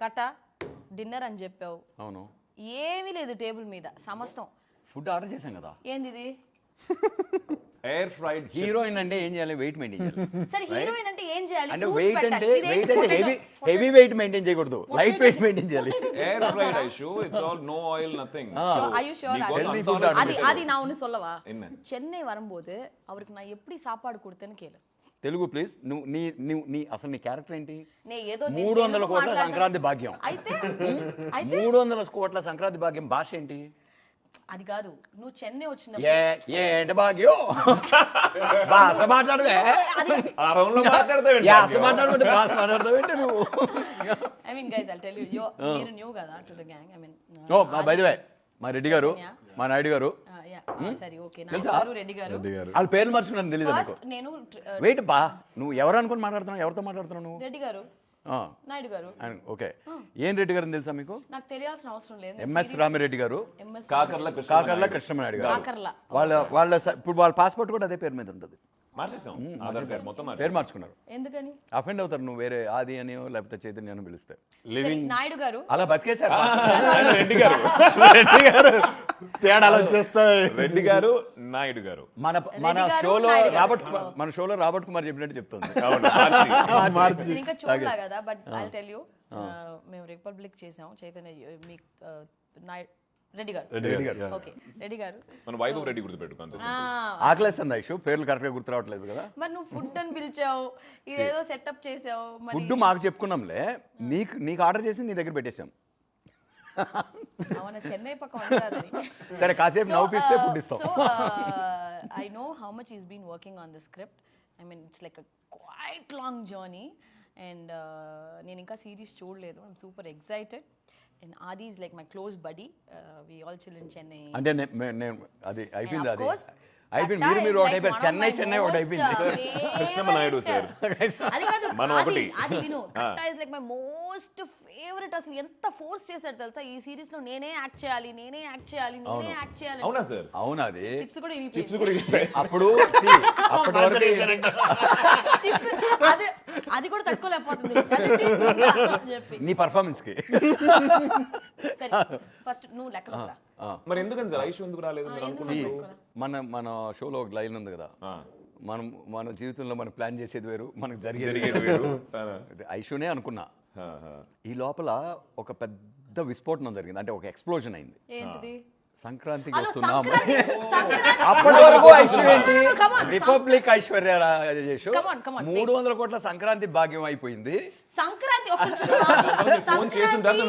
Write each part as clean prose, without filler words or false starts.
కట డిన్నర్ అని చెప్పావు. అవును. ఏమీ లేదు టేబుల్ మీద సమస్తం. ఫుడ్ ఆర్డర్ చేశాం కదా. ఏంది ఇది? ఎయిర్ ఫ్రైడ్ హీరోయిన్ అంటే ఏం చేయాలి? వెయిట్ మెయింటైన్ చేయాలి. సరే హీరోయిన్ అంటే ఏం చేయాలి? అంటే Fruits వెయిట్ పెట్టాలి. అంటే ఇదేంటి వెయిట్ అంటే potato? హెవీ వెయిట్ మెయింటైన్ చేయకూడదు, లైట్ వెయిట్ మెయింటైన్ చేయాలి. Air fried Aishu it's all no oil nothing Are you sure? healthy food அது நான் ஒன்னு சொல்லவா? என்ன? சென்னை வரும்போது அவருக்கு நான் எப்படி சாப்பாடு கொடுத்தேன்னு கேளு. తెలుగు ప్లీజ్. నువ్వు నీ అసలు నీ క్యారెక్టర్ ఏంటి? నే ఏదో 300 కోట్ల సంక్రాంతి భాగ్యం. అయితే 300 కోట్ల సంక్రాంతి భాగ్యం భాష ఏంటి? అది కాదు, నువ్వు చెన్నై వచ్చినప్పుడు ఏంటి భాగ్యం భాష మాట్లాడవే? ఆ రౌండ్ లో మాట్లాడతావు యాస మాట్లాడుకుంటే భాష మాట్లాడతావేంటి నువ్వు? I mean guys I'll tell you మీరు న్యూ కదా to the gang. I mean oh by the way మా రెడ్డి గారు, మా నాయుడు గారు, సరే ఓకే నా రెడ్డి గారు వాళ్ళ పేర్లు మర్చుకున్నాను తెలియదు నాకు. ఫస్ట్ నేను వెయిట్ బా, నువ్వు ఎవరు అనుకుని మాట్లాడుతున్నావు? ఎవరితో మాట్లాడుతున్నావు నువ్వు? రెడ్డి గారు నాయుడు గారు. ఓకే. ఏం రెడ్డి గారు తెలుసా మీకు? నాకు తెలియాల్సిన అవసరం లేదు. ఎంఎస్ రామిరెడ్డి గారు, కాకర్ల కృష్ణమనాయుడు గారు. కాకర్ల వాళ్ళ ఇప్పుడు వాళ్ళ పాస్పోర్ట్ కూడా అదే పేరు మీద ఉంటుంది. మార్చేసాం ఆధార్ కార్డ్ మొత్తం పేరు మార్చుకున్నారు. ఎందుకని? అఫెండ్ అవుతారు నువ్వు వేరే ఆది అని లేకపోతే చైతన్య అని పిలిస్తే. నాయుడు గారు అలా బతికేశారు. రెడ్డి గారు రెడ్డి గారు తేడాలు వచ్చేస్తాయి. రెడ్డి గారు నాయుడు గారు మన షోలో రాబర్ట్ కుమార్ చెప్పినట్టు చెప్తుంది. నేను ఇంకా చూడలా కదా, బట్ ఐ టెల్ యూ మేము రిపబ్లిక్ చేసాం చైతన్య మీ నాయుడు రెడ్డి గారు. ఓకే రెడ్డి గారు మన వైభవ్ రెడ్డి గుర్తుపెట్టుకుంది. ఆకలేస్తుంది ఐషు, పేర్లు కరెక్ట్ గా గుర్తు రావట్లేదు కదా. మరి నువ్వు ఫుడ్ అని పిలిచావు, ఇదేదో సెటప్ చేసావు. ఫుడ్ మాకు చెప్పుకున్నాంలే, నీకు ఆర్డర్ చేసి నీ దగ్గర పెట్టేశాం. అవునా, చెన్నై పక్కన ఉంటారని. సరే కాసేపు నవ్వుపిస్తే ఫుడ్ ఇస్తాం. So I know how much is been working on the script. I mean it's like a quite long journey and నేను ఇంకా సిరీస్ చూడలేదు. I'm super excited. And Adi is like my close buddy. We all chill in Chennai. అంటే నేను అది అయిపోయింది. అది అయిపోయింది. మీరు ఒకటి అయిపోయింది. చెన్నై ఒకటి అయిపోయింది. కృష్ణమ నాయుడు సార్ అది కాదు, మనం ఒకటి. అది విను. Katta is like my most favourite. అసలు ఎంత ఫోర్స్ చేశారు తెలుసా ఈ సిరీస్ లో. నేనే యాక్ట్ చేయాలి. అవునా సార్? అవునా? అది చిప్స్ కూడా అప్పుడు అప్పటి వరకు అది కూడా తట్టుకోలేకపోతుంది చెప్పి నీ పర్ఫార్మెన్స్ కి. సరే ఫస్ట్ నువ్వు లెక్క మరి ఎందుకని సార్ ఐషు ఎందుకు రాలేదు మీరు అనుకున్నారు? మన షోలో ఒక లైన్ ఉంది కదా, మన జీవితంలో మనం ప్లాన్ చేసేది వేరు, మనకు జరిగేది వేరు. ఐషునే అనుకున్నా. ఈ లోపల ఒక పెద్ద విస్ఫోటనం జరిగింది, అంటే ఒక ఎక్స్ప్లోజన్ అయింది. ఏంటిది? సంక్రాంతికి వస్తున్నాం. అప్పటి వరకు ఐశ్వర్య రిపబ్లిక్ ఐశ్వర్య రాజేష్ 300 కోట్ల సంక్రాంతి భాగ్యం అయిపోయింది. సంక్రాంతి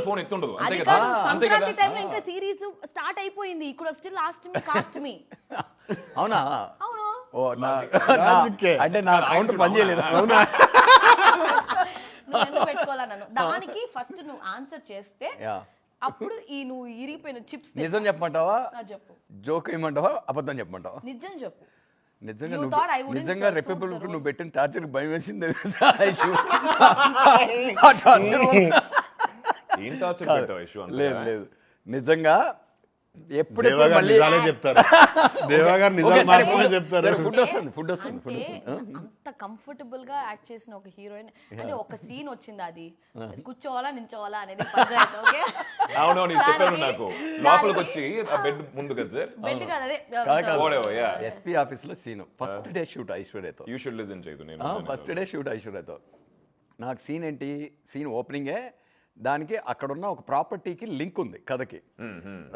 ఫోన్ ఎత్తుండదు. సంక్రాంతి టైంలో ఇంకా సిరీస్ స్టార్ట్ అయిపోయింది. ఇక్కడ స్టిల్ కాస్ట్ మీ. అవునా? అవును. ఓ అంటే నా అకౌంట్ పని చేయలేదు. అవునా? నువ్వు ఎందుకు పెట్టుకోవాలా నన్ను? దానికి ఫస్ట్ నువ్వు ఆన్సర్ చేస్తే అప్పుడు నువ్వు ఇరిగిపోయిన చిప్స్ నిజం చెప్పమంటావా, చెప్పు. జోక్ ఏమంటావా, అబద్ధం చెప్పమంటావా? నిజం చెప్పు. నిజంగా రిపబ్లిక్ నువ్వు పెట్టిన టార్చర్ భయం వేసింది. లేదు నిజంగా ఎప్పుడు చెప్తారు. ఫుడ్ వస్తుంది. అంత కంఫర్టబుల్ గా యాక్ట్ చేసిన ఒక హీరోయిన్ అంటే ఒక సీన్ వచ్చింది, అది కూర్చోవాలా నించోవాలా అనేది పంచాయతీ. ఓకే అవునవును చెప్పారు నాకు. లోపలికి వచ్చి బెడ్ ముందు కదా సార్, బెడ్ కాదు అదే ఎస్పీ ఆఫీస్ లో సీన్ ఫస్ట్ డే షూట్ ఐశ్వర్యతో. యూ షుడ్ లిసన్ చేయదు. నేను ఫస్ట్ డే షూట్ ఐశ్వర్యతో. నాకు సీన్ ఏంటి, సీన్ ఓపెనింగే దానికి అక్కడున్న ఒక ప్రాపర్టీకి లింక్ ఉంది కథకి,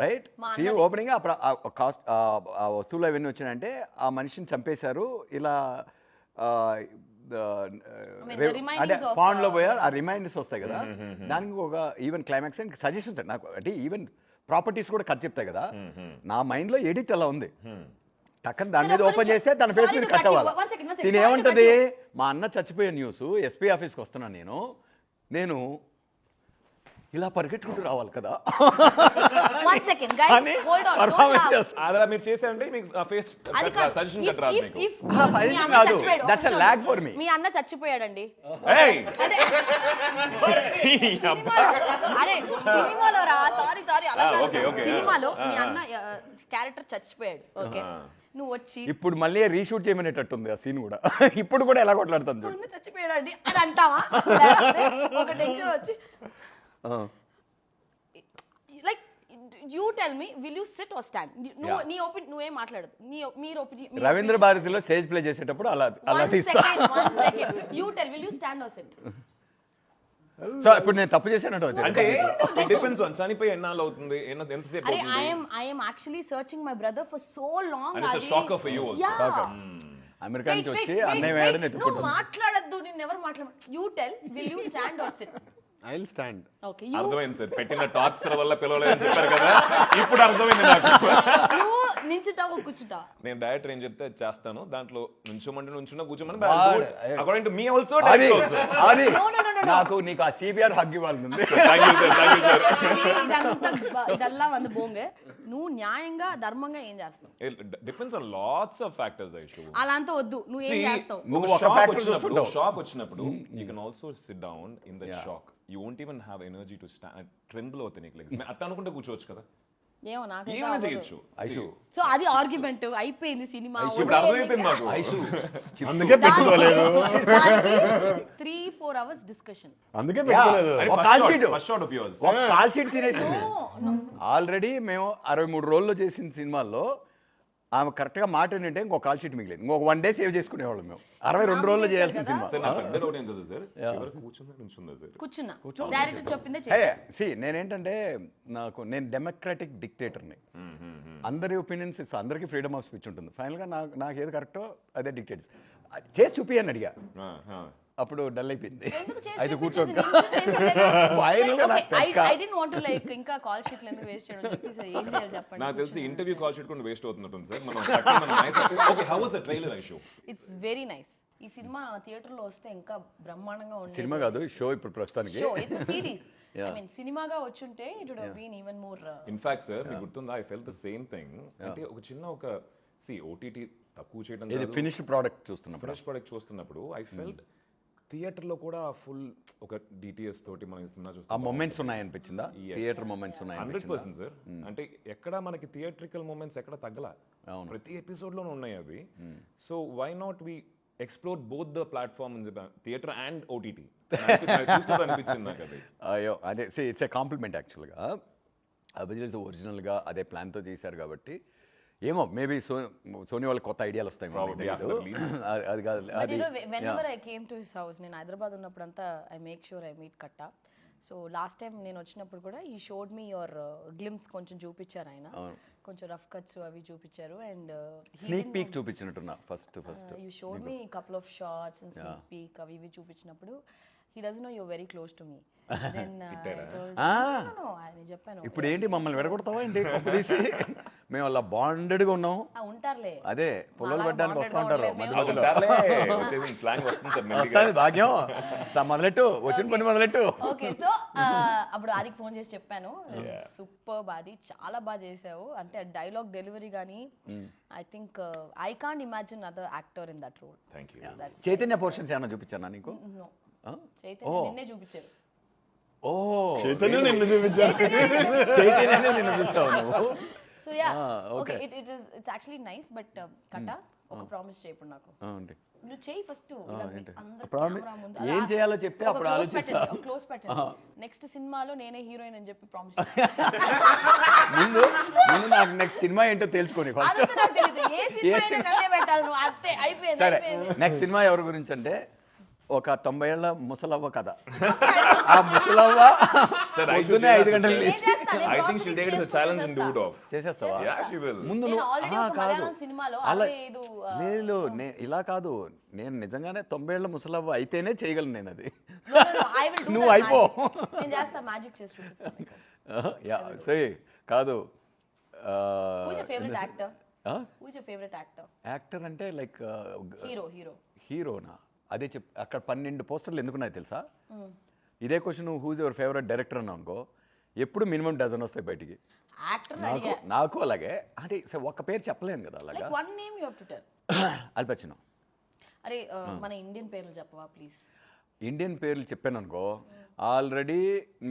రైట్? సీన్ ఓపెనింగ్ ఆ వస్తువులు అవన్నీ వచ్చినాయంటే ఆ మనిషిని చంపేశారు ఇలా, అంటే పాండ్లో పోయారు, ఆ రిమైండర్స్ వస్తాయి కదా, దానికి ఒక ఈవెన్ క్లైమాక్స్ అండ్ సజెషన్స్ నాకు, అంటే ఈవెన్ ప్రాపర్టీస్ కూడా కథ చెప్తాయి కదా. నా మైండ్లో ఎడిట్ అలా ఉంది. టక్కన దాని మీద ఓపెన్ చేస్తే తన ఫేస్ మీద కట్ అవ్వాలి. దీని ఏమంటది, మా అన్న చచ్చిపోయే న్యూస్, ఎస్పీ ఆఫీస్కి వస్తున్నాను నేను ఇలా పరిగెట్టుకుంటూ రావాలి కదా. మీరు చేశారంటే మీ అన్న చచ్చిపోయాడండి. అరే సినిమాలో రా, సారీ అలా సినిమాలో మీ అన్న క్యారెక్టర్ చచ్చిపోయాడు. ఓకే, నువ్వు వచ్చి ఇప్పుడు మళ్ళీ రీషూట్ చేయమనేటట్టుంది ఆ సీన్ కూడా. ఇప్పుడు కూడా ఎలా కొట్లాడుతుంది చచ్చిపోయాడు అండి అని అంటావా? ఒక టెన్షన్ వచ్చి like you tell me will you sit or stand నీ ఒపీనియన్ నువ్వేం మాట్లాడదు మీరు ఒపీనియన్ రవీంద్ర భారతిలో స్టేజ్ ప్లే చేసేటప్పుడు అలా తీస్తా. You tell will you stand or sit. So ఇప్పుడు నేను తప్పు చేశానంట అంటే it depends on చనిపోయి ఎన్నాళ్ళు అవుతుంది ఎంతసేపు అరే అవుతుంది. I am actually searching my brother for so long. And it's a shocker for you also. Yeah. America నుంచి వచ్చి అన్నయ్య వేయడం ఎత్తుకుంటాను. మాట్లాడద్దు, నేను ఎవరు మాట్లాడ. You tell will you stand or sit. I will stand. Okay అర్థమైంది సార్, పెట్టిన టార్చర్ వల్ల పిలవలేదని చెప్పారు కదా, ఇప్పుడు అర్థమైంది నాకు. నువ్వు నించుంటావు కూర్చుంటావు. నేను డైరెక్టర్ ఏం చెప్తే అది చేస్తాను, దాంట్లో నుంచోమంటే నుంచున్నా కూర్చోమని వాడు- అకార్డింగ్ టు మీ ఆల్సో అది ఆల్సో. అది No, no, no, no, no. నాకు నీకు ఆ సిబిఆర్ హగ్ ఇవ్వాలని ఉంది. Thank you sir. ఇదంతా డల్లా వంద బోంగ. నువ్వు న్యాయంగా ధర్మంగా ఏం చేస్తావు? Depends on lots of factors Aishu. అలా అంతా వద్దు, నువ్వు ఏం చేస్తావు? నువ్వు ఒక ఒక షాక్ factor వచ్చినప్పుడు చూస్తుంటావు. షాక్ వచ్చినప్పుడు you can also SIT down in that shock. You won't even have energy to stand. Tremble అవుతాయి నీకు లెగ్స్. అట్లా అనుకుంటే కూర్చోవచ్చు కదా, ఏమో నాకైతే ఏమైనా అవ్వదు. చేయొచ్చు. ఐషు సో అది ఆర్గ్యుమెంట్ అయిపోయింది సినిమా. ఇప్పుడు అర్థమైపోయింది నాకు. ఐషు అందుకే పెట్టుకోలేదు. 3-4 hours డిస్కషన్. అందుకే పెట్టుకోలేదు. ఒక call sheet first shot of yours. ఒక కాల్ షీట్ తినేసింది. ఆల్రెడీ మేము 63 రోజుల్లో చేసిన సినిమాల్లో ఆమె కరెక్ట్గా మాట ఏంటంటే ఇంకో కాల్ షీట్ మిగిలేదు. ఇంకొక 1 day సేవ్ చేసుకునేవాళ్ళం మేము. 62 రోజుల్లో చేయాల్సిన సినిమా. సార్ నా పెద్ద డౌట్ ఏం కదా సార్, చివరికి కూర్చుందా నుంచుందా సార్? కూర్చున్నా డైరెక్టర్ చెప్పిందే హే చేసా. నేనేంటంటే నేను డెమోక్రాటిక్ డిక్టేటర్ని. అందరి ఒపీనియన్స్ ఇస్తా, అందరికీ ఫ్రీడమ్ ఆఫ్ స్పీచ్ ఉంటుంది. ఫైనల్గా నాకు ఏది కరెక్టో అదే డిక్టేట్స్ చేసి చూపి అని అడిగా. అప్పుడు డల్ అయిపోయింది. ఎందుకు చేసి అయితే చూపించేది? కూర్చోక నేను చేసేదే. Final గా I didn't want to like ఇంకా కాల్ షీట్లు ఎందుకు వేస్ట్ చేయడం చెప్పేసి ఏం చేయాలి చెప్పండి. నాకు తెలిసి ఇంటర్వ్యూ కాల్ షీట్ కూడా వేస్ట్ అవుతున్నట్టుంది సార్. మనం okay, how was the trailer Aishu? It's very nice. ఈ సినిమా థియేటర్ లో వస్తే ఇంకా బ్రహ్మాండంగా ఉండేది. సినిమా కాదు, షో ఇప్పుడు ప్రస్తుతానికి. Show it's series. I mean సినిమాగా వచ్చుంటే it would have been even more. In fact sir మీకు గుర్తుందా, I felt the same thing. అంటే ఒక చిన్న ఒక ఓటీటీ తక్కువ చేయడం ఇది ఫినిష్డ్ ప్రోడక్ట్ చూస్తున్నప్పుడు, ఫ్రెష్ ప్రొడక్ట్ చూస్తున్నప్పుడు ఐ ఫెల్ట్ థియేటర్ లో కూడా ఫుల్ ఒక డిటిఎస్ తోటి మనం సినిమా ఆ చూస్తాం. మొమెంట్స్ ఉన్నాయనిపించిందా? Theatre moments 100% sir. అంటే ఎక్కడ మనకి థియేట్రికల్ మూమెంట్స్ ఎక్కడ తగ్గల, ప్రతి ఎపిసోడ్ లోనూ ఉన్నాయి అవి. So why not we explore both the platform theatre and OTT అనిపించింది నాకు అది. అయ్యో అదే ఇట్స్ ఏ కాంప్లిమెంట్ యాక్చువల్గా. అభిజిత్ ఒరిజినల్గా అదే ప్లాన్తో చేశారు కాబట్టి ఏమో మేబీ సోనీ వాళ్ళకి కొత్త ఐడియాలు వస్తాయి. Probably after the release. అది కాదు, But అది you know, whenever I came to his house, నేను హైదరాబాద్ ఉన్నప్పుడంతా I make sure I meet Katta. So last time నేను వచ్చినప్పుడు కూడా ఈ షోడ్ మీ యువర్ గ్లిమ్స్ కొంచెం చూపించారు ఆయన. కొంచెం రఫ్ కట్స్ అవి చూపించారు. అండ్ స్నీక్ పీక్ చూపించినట్టున్నా first you showed me couple of shorts and sneak peek అవి ఇవి చూపించినప్పుడు he doesn't know you're very close to me. Then I told no, నేను చెప్పాను ఇప్పుడు ఏంటి మమ్మల్ని విడగొడతావా ఏంటి తీసి? మేము అలా బాండెడ్గా ఉన్నాం. ఉంటారులే, అదే పొలాలు పెట్టడానికి వస్తూ ఉంటారు స్లాంగ్ వస్తుంది సార్. వస్తుంది భాగ్యం. మొదలెట్టు వచ్చిన పని మొదలెట్టు. ఓకే. సో అప్పుడు ఆదికి ఫోన్ చేసి చెప్పాను, సూపర్ బాది, చాలా బాగా చేసావు. అంటే డైలాగ్ డెలివరీ కానీ I think I can't imagine other actor in that role. Thank you. Chaitanya portions ఏమన్నా చూపించానా నీకు? నో, చైతన్య నిన్నే చూపించారు. ఓ చైతన్య నిన్ను చూపించారు. చైతన్యనే నిన్ను చూస్తావు నువ్వు. So yeah okay, it's actually nice. But కట్ట ఒక ప్రామిస్ చేయప్పుడు నాకు నువ్వు చేయి ఫస్ట్. ఏం చేయాలో చెప్తే అప్పుడు ఆలోచిస్తా. క్లోజ్ పెట్టండి. నెక్స్ట్ సినిమాలో నేనే హీరోయిన్ అని చెప్పి ప్రామిస్. ముందు నాకు నెక్స్ట్ సినిమా ఏంటో తెలుసుకోని ఫస్ట్. సరే, నెక్స్ట్ సినిమా ఎవరి గురించి అంటే ఒక 90 ఏళ్ల ముసలవ్వ కథ. ఆ ముసలవ్వ పొద్దున్నే 5 గంటలు లేచి I think she'll take it as a challenge and do it off. చేసేస్తావా? Yeah, she will. ముందు కాదు లేదు, ఇలా కాదు, నేను నిజంగానే 90 ఏళ్ల ముసలవ్వ అయితేనే చేయగలను నేను అది. నువ్వు అయిపో. సరే కాదు. యాక్టర్ అంటే లైక్ హీరోనా? అదే అక్కడ 12 పోస్టర్లు ఎందుకున్నాయి తెలుసా? ఇదే question who's your favourite director అని అనుకో, ఎప్పుడు మినిమం డజన్ వస్తాయి బయటికి. నాకు అలాగే. అంటే ఒక్క పేరు చెప్పలేను కదా అలాగా. అల్ పచినో. అరే మన ఇండియన్ పేర్లు చెప్పవా ప్లీజ్? ఇండియన్ పేర్లు చెప్పాను అనుకో, ఆల్రెడీ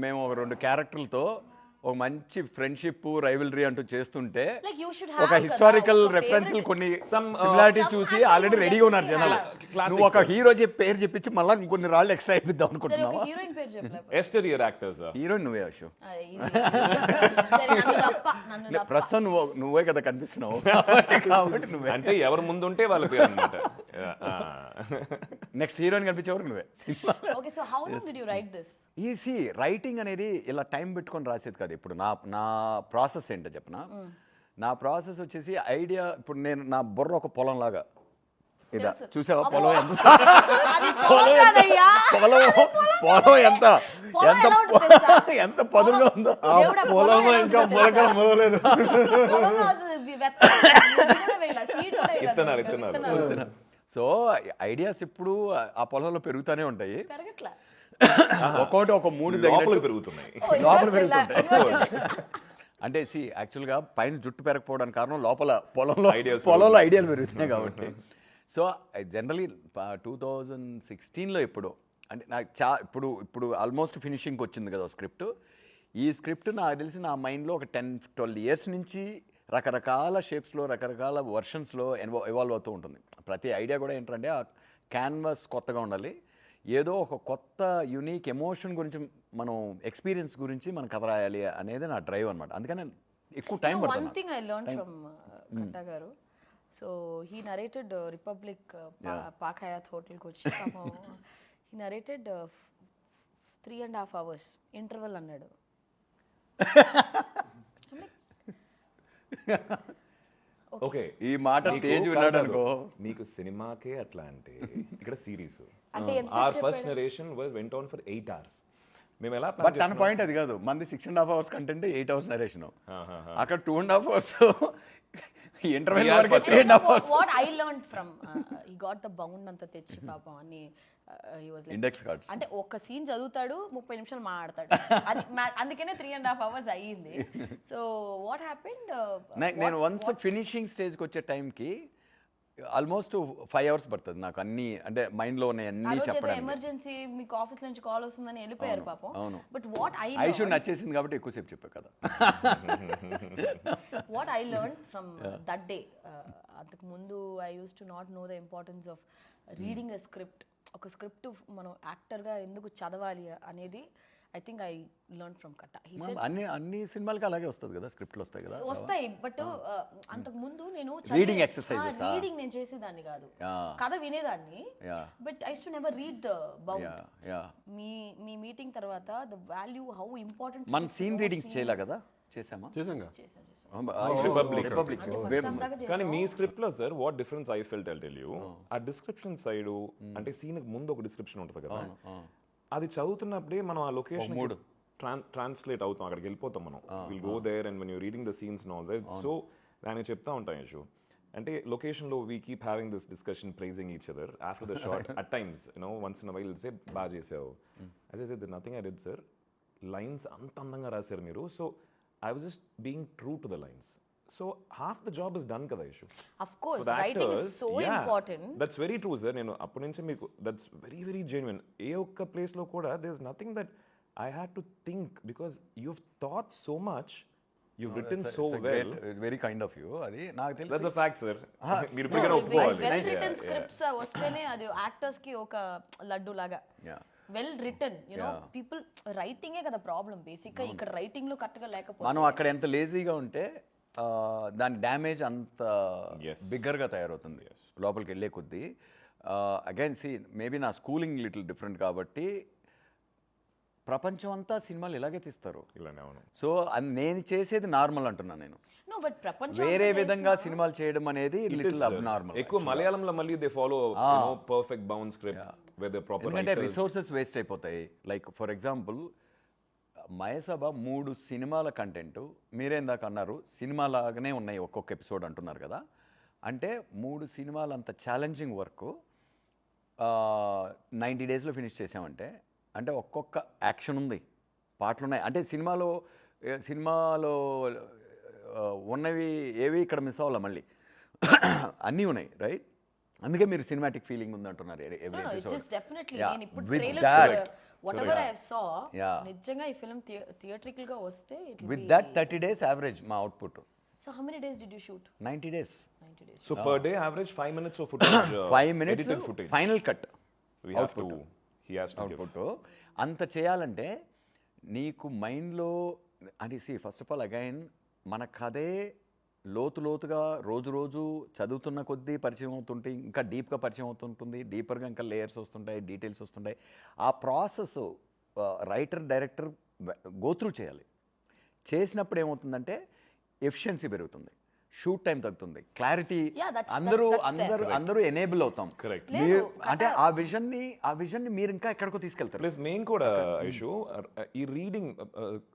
మేము ఒక 2 క్యారెక్టర్లతో ఒక మంచి ఫ్రెండ్షిప్ రైవలరీ అంటూ చేస్తుంటే Like you should ఒక have హిస్టారికల్ కదా, ఒక రెఫరెన్స్ favorite- కొన్ని Some, సిమిలారిటీ some చూసి actor ఆల్రెడీ will రెడీగా ఉన్నారు definitely జనాలు have. నువ్వు ఒక హీరో చెప్పి పేరు చెప్పించి మళ్ళీ ఇంకొన్ని రాళ్ళు ఎక్స్ట్రా అయిపోద్దాం సరే అనుకుంటున్నావా ఒక హీరోయిన్ పేరు చెప్పలేదు ఎస్టరియర్ యాక్టర్స్ హీరోయిన్ నువ్వే అశు సరే నన్ను తప్ప ప్రస్తుతం నువ్వే కదా కనిపిస్తున్నావు కాబట్టి నువ్వే అంటే ఎవరు ముందు ఉంటే వాళ్ళ పేరు అనమాట నెక్స్ట్ హీరోయిన్ కనిపించేవరకు నువ్వే cinema okay so how long did you right this EC writing అనేది ఇలా టైం పెట్టుకొని రాసేది కాదు ఇప్పుడు నా ప్రాసెస్ ఏంటో చెప్పనా నా ప్రాసెస్ వచ్చేసి ఐడియా ఇప్పుడు నేను నా బుర్ర ఒక పొలం లాగా ఇదా తెలుసు. చూసావా పొలం ఎంత అది పొలం కాదయ్యా. పొలం ఎంత పొలం ఎంత ఎలా ఉంటుంది తెలుసా? ఎంత పదునుగా ఉందో దేవుడా, పొలం పొలంలో ఎలా ఇంకా ఉంటుంది మొలకలు తెలుసా? మొలవలేదు. పొలంలో అసలు విత్తనాలు కూడా వేయలా, seed కూడా వేయలా, విత్తనాలు. విత్తనాలు. సో ఐడియాస్ ఇప్పుడు ఆ పొలంలో పెరుగుతూనే ఉంటాయి పెరగట్లా. ఒక్కొక్కటి ఒక మూడు లోపలికి పెరుగుతున్నాయి లోపల US పెరుగుతుంటాయి అంటే యాక్చువల్గా పైన జుట్టు పెరగకపోవడానికి కారణం లోపల పొలంలో Ideas ఐడియాలు పెరుగుతున్నాయి కాబట్టి సో జనరలీ 2016లో ఎప్పుడు అంటే నాకు ఇప్పుడు ఆల్మోస్ట్ ఫినిషింగ్కి వచ్చింది కదా స్క్రిప్ట్ ఈ స్క్రిప్ట్ నాకు తెలిసి నా మైండ్లో ఒక 10-12 ఇయర్స్ నుంచి రకరకాల షేప్స్లో రకరకాల వర్షన్స్లో ఎవాల్వ్ అవుతూ ఉంటుంది ప్రతి ఐడియా కూడా ఏంటంటే ఆ క్యాన్వాస్ కొత్తగా ఉండాలి ఏదో ఒక కొత్త యునీక్ ఎమోషన్ గురించి మనం ఎక్స్పీరియన్స్ గురించి మనం కథ రాయాలి అనేది నా డ్రైవ్ అనమాట అందుకని ఎక్కువ టైం One పడుతుంది thing I learned from Katta garu. So he narrated Republic Pak Hayat Hotel కి వచ్చి పాపం he narrated 3.5 hours interval అన్నాడు. ఓకే ఈ మాట తేజ్ విన్నాడు అనుకో నీకు సినిమాకే అట్లా అంటే ఇక్కడ సిరీస్ అంటే or first narration went on for 8 hours మేము ఎలా బట్ తన పాయింట్ అది కాదు మంది 6.5 hours కంటెంట్ 8 hours నరేషన్ అక్కడ 2.5 hours ఇంటర్వెల్ వరకు 3.5 hours What I learned from he got the bound అంతా తెచ్చి పాపం అని he was like index cards అంటే ఒక సీన్ చదువుతాడు 30 నిమిషాలు మాట్లాడతాడు అందుకనే 3.5 hours అయ్యింది సో వాట్ హ్యాపెండ్ నేను వన్స్ ఫినిషింగ్ స్టేజ్కి వచ్చే టైంకి ఆల్మోస్ట్ 5 hours పడుతుంది నాకు అన్ని అంటే మైండ్లో ఉన్నాయి అన్నీ చెప్పడానికి ఎమర్జెన్సీ మీకు ఆఫీస్ నుంచి కాల్ వస్తుందని వెళ్ళిపోయారు పాపం అవును. బట్ వాట్ ఐషు నచ్చేసింది కాబట్టి ఎక్కువసేపు చెప్పా కదా what I learned from that day అంతకు ముందు I used to not know the importance of reading a script ఒక స్క్రిప్ట్ మనం యాక్టర్గా ఎందుకు చదవాలి అనేది I think I learned from Katta. He said అన్ని సినిమాలకి అలాగే వస్తుంది కదా స్క్రిప్ట్లు వస్తాయి కదా వస్తాయి బట్ అంతకు ముందు నేను Reading exercises, రీడింగ్ నేను చేసేదాన్ని కాదు కథ వినేదాన్ని Yeah. But I to never read the bound yeah me meeting తర్వాత ద వాల్యూ హౌ ఇంపార్టెంట్ మన సీన్ రీడింగ్స్ చేయలే కదా చేసామా చేసాంగా రిపబ్లిక్ రిపబ్లిక్ కానీ మీ స్క్రిప్ట్ లో sir what difference I felt I tell you ఆ డిస్క్రిప్షన్ సైడ్ అంటే సీన్ ముందు ఒక డిస్క్రిప్షన్ ఉంటుంది కదా అది చదువుతున్నప్పుడే మనం ఆ లొకేషన్ ట్రాన్స్లేట్ అవుతాం అక్కడికి వెళ్ళిపోతాం మనం will go there and when you reading the scenes all that so దానికి చెప్తా ఉంటాం యశు అంటే లొకేషన్లో we keep having this discussion praising each other after the shot at times once in while say బాగా చేసావు అదే sir nothing I did sir lines అంత అందంగా రాశారు మీరు so I was just being true to the lines so half the job is done కదా Yashu of course writing is so important that's very true sir నేను అప్పటి నుంచి మీకు that's very very genuine ఏ ఒక్క ప్లేస్లో కూడా there is nothing that I had to think because you thought so much you written so well very kind of you అది నాకు తెలిసి దట్స్ అ ఫ్యాక్ట్ సార్ మీరు ఇప్పటికైనా ఒప్పుకోవాలి వెల్ రిటన్ స్క్రిప్ట్స్ వస్తేనే అది యాక్టర్స్ కి ఒక లడ్డు లాగా వెల్ రిటన్ పీపుల్ రైటింగే కదా ప్రాబ్లం బేసిక్ గా ఇక్కడ రైటింగ్ లో కరెక్ట్ గా లేకపోతే మనం అక్కడ ఎంత లేజీగా ఉంటే దాని డ్యామేజ్ అంత బిగ్గర్గా తయారవుతుంది లోపలికి వెళ్ళే కొద్దీ అగైన్ మేబీ నా స్కూలింగ్ లిటిల్ డిఫరెంట్ కాబట్టి ప్రపంచం అంతా సినిమాలు ఇలాగే తీస్తారు ఇలానే అవును సో నేను చేసేది నార్మల్ అంటున్నాను నేను నో బట్ ప్రపంచం వేరే విధంగా సినిమాలు చేయడం అనేది లిటిల్ అబ్నార్మల్ ఎక్కువ మలయాళంలో మళ్ళీ they follow perfect bound script with proper ఎందుకంటే రిసోర్సెస్ వేస్ట్ అయిపోతాయి లైక్ ఫర్ ఎగ్జాంపుల్ మయసభ 3 సినిమాల కంటెంట్ మీరేందాక అన్నారు సినిమా లాగానే ఉన్నాయి ఒక్కొక్క ఎపిసోడ్ అంటున్నారు కదా అంటే 3 సినిమాలు అంత ఛాలెంజింగ్ వర్క్ 90 daysలో ఫినిష్ చేసామంటే అంటే ఒక్కొక్క యాక్షన్ ఉంది పాటలు ఉన్నాయి అంటే సినిమాలో ఉన్నవి ఏవి ఇక్కడ మిస్ అవ్వాలి మళ్ళీ అన్నీ ఉన్నాయి రైట్ అందుకే మీరు సినిమాటిక్ ఫీలింగ్ ఉంది అంటున్నారు every it episode is definitely Yeah, నేను ఇప్పుడు with trailer that- what ever I saw Yeah. నిజంగా ఈ ఫిల్మ్ థియేట్రికల్ గా వస్తే it will with be- that 30 days average మా output So how many days did you shoot? 90 days 90 days. So per day, average 5 minutes of footage. 5 minutes edited footage. Final cut We have to. He has to give. Output అంత చేయాలంటే నీకు మైండ్లో అని first of all again మన కథే లోతుగా రోజు చదువుతున్న కొద్దీ పరిచయం అవుతుంటే ఇంకా డీప్గా పరిచయం అవుతుంటుంది, డీపర్గా ఇంకా లేయర్స్ వస్తుంటాయి, డీటెయిల్స్ వస్తుంటాయి. ఆ ప్రాసెస్ రైటర్ డైరెక్టర్ గోత్రూ చేయాలి. చేసినప్పుడు ఏమవుతుందంటే ఎఫిషియన్సీ పెరుగుతుంది, షూట్ టైం తగ్గుతుంది, క్లారిటీ, Yeah, that's అందరూ ఎనేబుల్ అవుతాం. Correct. మీరు అంటే ఆ విజన్ని మీరు ఇంకా ఎక్కడికో తీసుకెళ్తారు. ప్లస్ మెయిన్ కూడా ఐషు ఈ రీడింగ్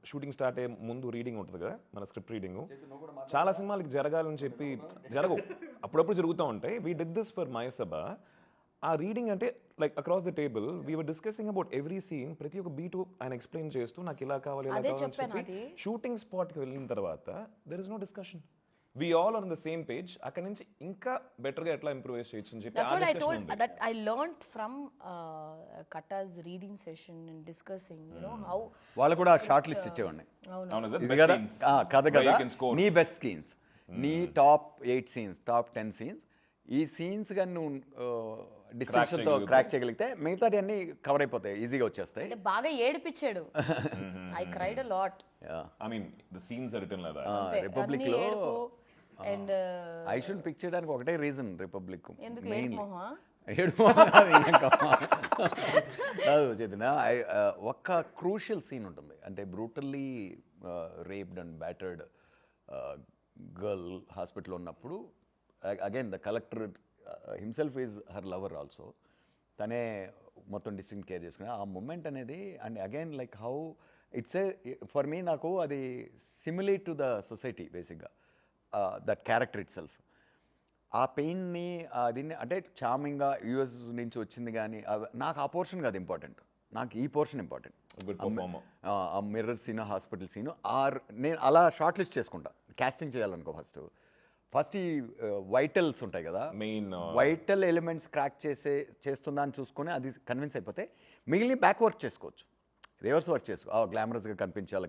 షూటింగ్ స్టార్ట్ అయ్యే ముందు రీడింగ్ ఉంటుంది కదా, మన స్క్రిప్ట్ రీడింగ్ చాలా సినిమాలకి జరగాలని చెప్పి జరగవు, అప్పుడప్పుడు జరుగుతూ ఉంటాయి. We did this for Mayasabha. ఆ రీడింగ్ అంటే like across the table we were discussing about every scene, ప్రతి ఒక్క బీటు ఆయన ఎక్స్ప్లెయిన్ చేస్తూ నాకు ఇలా కావాలి ఇలా అదే కావాలని చెప్పాను చెప్పి అది. షూటింగ్ స్పాట్కి వెళ్ళిన తర్వాత there is no discussion. We all are on the same page. అక్కడ నుంచి ఇంకా బెటర్గా ఎట్లా ఇంప్రూవైజ్ చేయొచ్చు అని చెప్పి That's ఆ what I discussion told, ఉంది. that I learned from Katta's reading session and discussing, you know, how వాళ్ళు కూడా షార్ట్ లిస్ట్ ఇచ్చేవాడిని. అవును సార్, ఇది best కదా scenes. కథ Where కదా you can score. నీ బెస్ట్ సీన్స్, నీ టాప్ 8 సీన్స్, టాప్ 10 సీన్స్, ఈ సీన్స్ కానీ నువ్వు డిస్ట్రిక్షన్తో క్రాక్ చేయగలిగితే మిగతాటి అన్ని కవర్ అయిపోతాయి, ఈజీగా వచ్చేస్తాయి. అంటే బాగా ఏడిపించాడు. I cried a lot. I mean, the scenes are written like that. అంతే, రిపబ్లిక్ అన్ని లో ఏడుపు and ఐ షుడ్ పిక్ చేయడానికి ఒకటే రీజన్ రిపబ్లిక్ ఎందుకు మెయిన్లీ ఏడుమోహా? కాదు చేతిన ఒక్క క్రూషియల్ సీన్ ఉంటుంది, అంటే brutally raped and battered girl హాస్పిటల్లో ఉన్నప్పుడు again the collector himself is her lover also, తనే మొత్తం డిస్ట్రిక్ట్ కేర్ చేసుకుని ఆ మూమెంట్ అనేది. And again like how it's A for me, నాకు అది సిమిలేట్ టు ద సొసైటీ బేసిక్గా, దట్ క్యారెక్టర్ ఇట్ సెల్ఫ్. ఆ పెయిన్ని దీన్ని అంటే చామింగ్గా యూఎస్ నుంచి వచ్చింది కానీ నాకు ఆ పోర్షన్ కాదు ఇంపార్టెంట్, నాకు ఈ పోర్షన్ ఇంపార్టెంట్. Good performer. ఆ మిర్రర్ సీను, హాస్పిటల్ సీను, నేను అలా షార్ట్ లిస్ట్ చేసుకుంటా. కాస్టింగ్ చేయాలనుకో ఫస్ట్ ఈ వైటల్స్ ఉంటాయి కదా, మెయిన్ వైటల్ ఎలిమెంట్స్ క్రాక్ చేస్తుందా అని చూసుకొని అది కన్విన్స్ అయిపోతే మిగిలిన బ్యాక్ వర్క్ చేసుకోవచ్చు, రివర్స్ వర్క్ చేసుకో, గ్లామరస్గా కనిపించాలి,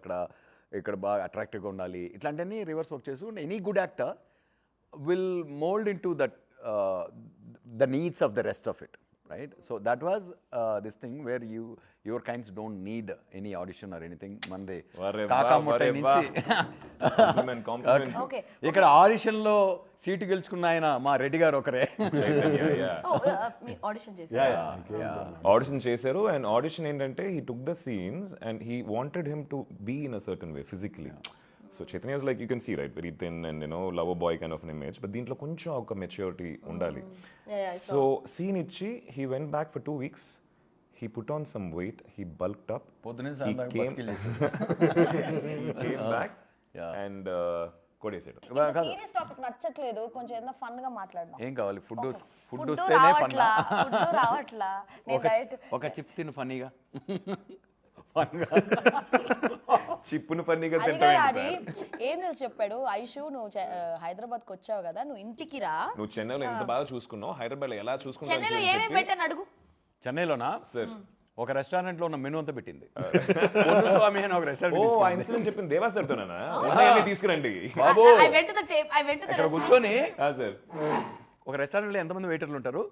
ఇక్కడ బాగా అట్రాక్టివ్గా ఉండాలి, ఇట్లాంటివన్నీ రివర్స్ వర్క్ చేసుకుంటే any good actor will mould in to that the needs of the rest of it, right? So that was this thing where your kinds don't need any audition or anything. Mande కాకా ముట్టై నుంచి compliment. Okay. ఇక్కడ audition లో seat గెలుచుకున్న ఆయన మా రెడ్డి గారు ఒకరే. Oh, మీ audition చేశారు. ఆడిషన్ చేశారు. అండ్ ఆడిషన్ ఏంటంటే he took the scenes and he wanted him to be in a certain way physically. So Chaitanya is like you can see right very thin and love boy kind of an image, but దీంట్లో కొంచెం ఒక maturity ఉండాలి. So scene ఇచ్చి he went back for 2 weeks, he put on some weight, he bulked up, he came back and కొడేసాడు. Serious topic నచ్చట్లేదు, కొంచెం ఏదైనా fun గా మాట్లాడదాం. ఏం కావాలి? ఫుడ్ ఫుడ్ వస్తేనే ఫన్. రావట్లా. నేను డైరెక్ట్ ఒక చిప్ తిను ఫన్నీగా. చిప్పును పన్నీగా అది తింటావు కదా, అది ఏం తెలుసు చెప్పాడు ఐషు, నువ్వు హైదరాబాద్కి వచ్చావు కదా, నువ్వు ఇంటికి రా, నువ్వు చెన్నైలో ఎంత బాగా చూసుకున్నావు, హైదరాబాద్ లో ఎలా చెన్నైలో ఏమేమి చూసుకుంటావు పెట్టాను అడుగు. చెన్నైలోనా సార్? ఒక రెస్టారెంట్ లో ఉన్న మెనూ అంతా పెట్టింది. స్వామి అని ఒక ఓ, రెస్టారెంట్ ఆ ఇన్సిడెంట్ చెప్పింది దేవాసరితోనా? తీసుకురండి బాబు. I went to the ఇక్కడ కూర్చొని సార్. ఒక రెస్టారెంట్ లో ఎంతమంది వెయిటర్లు ఉంటారు?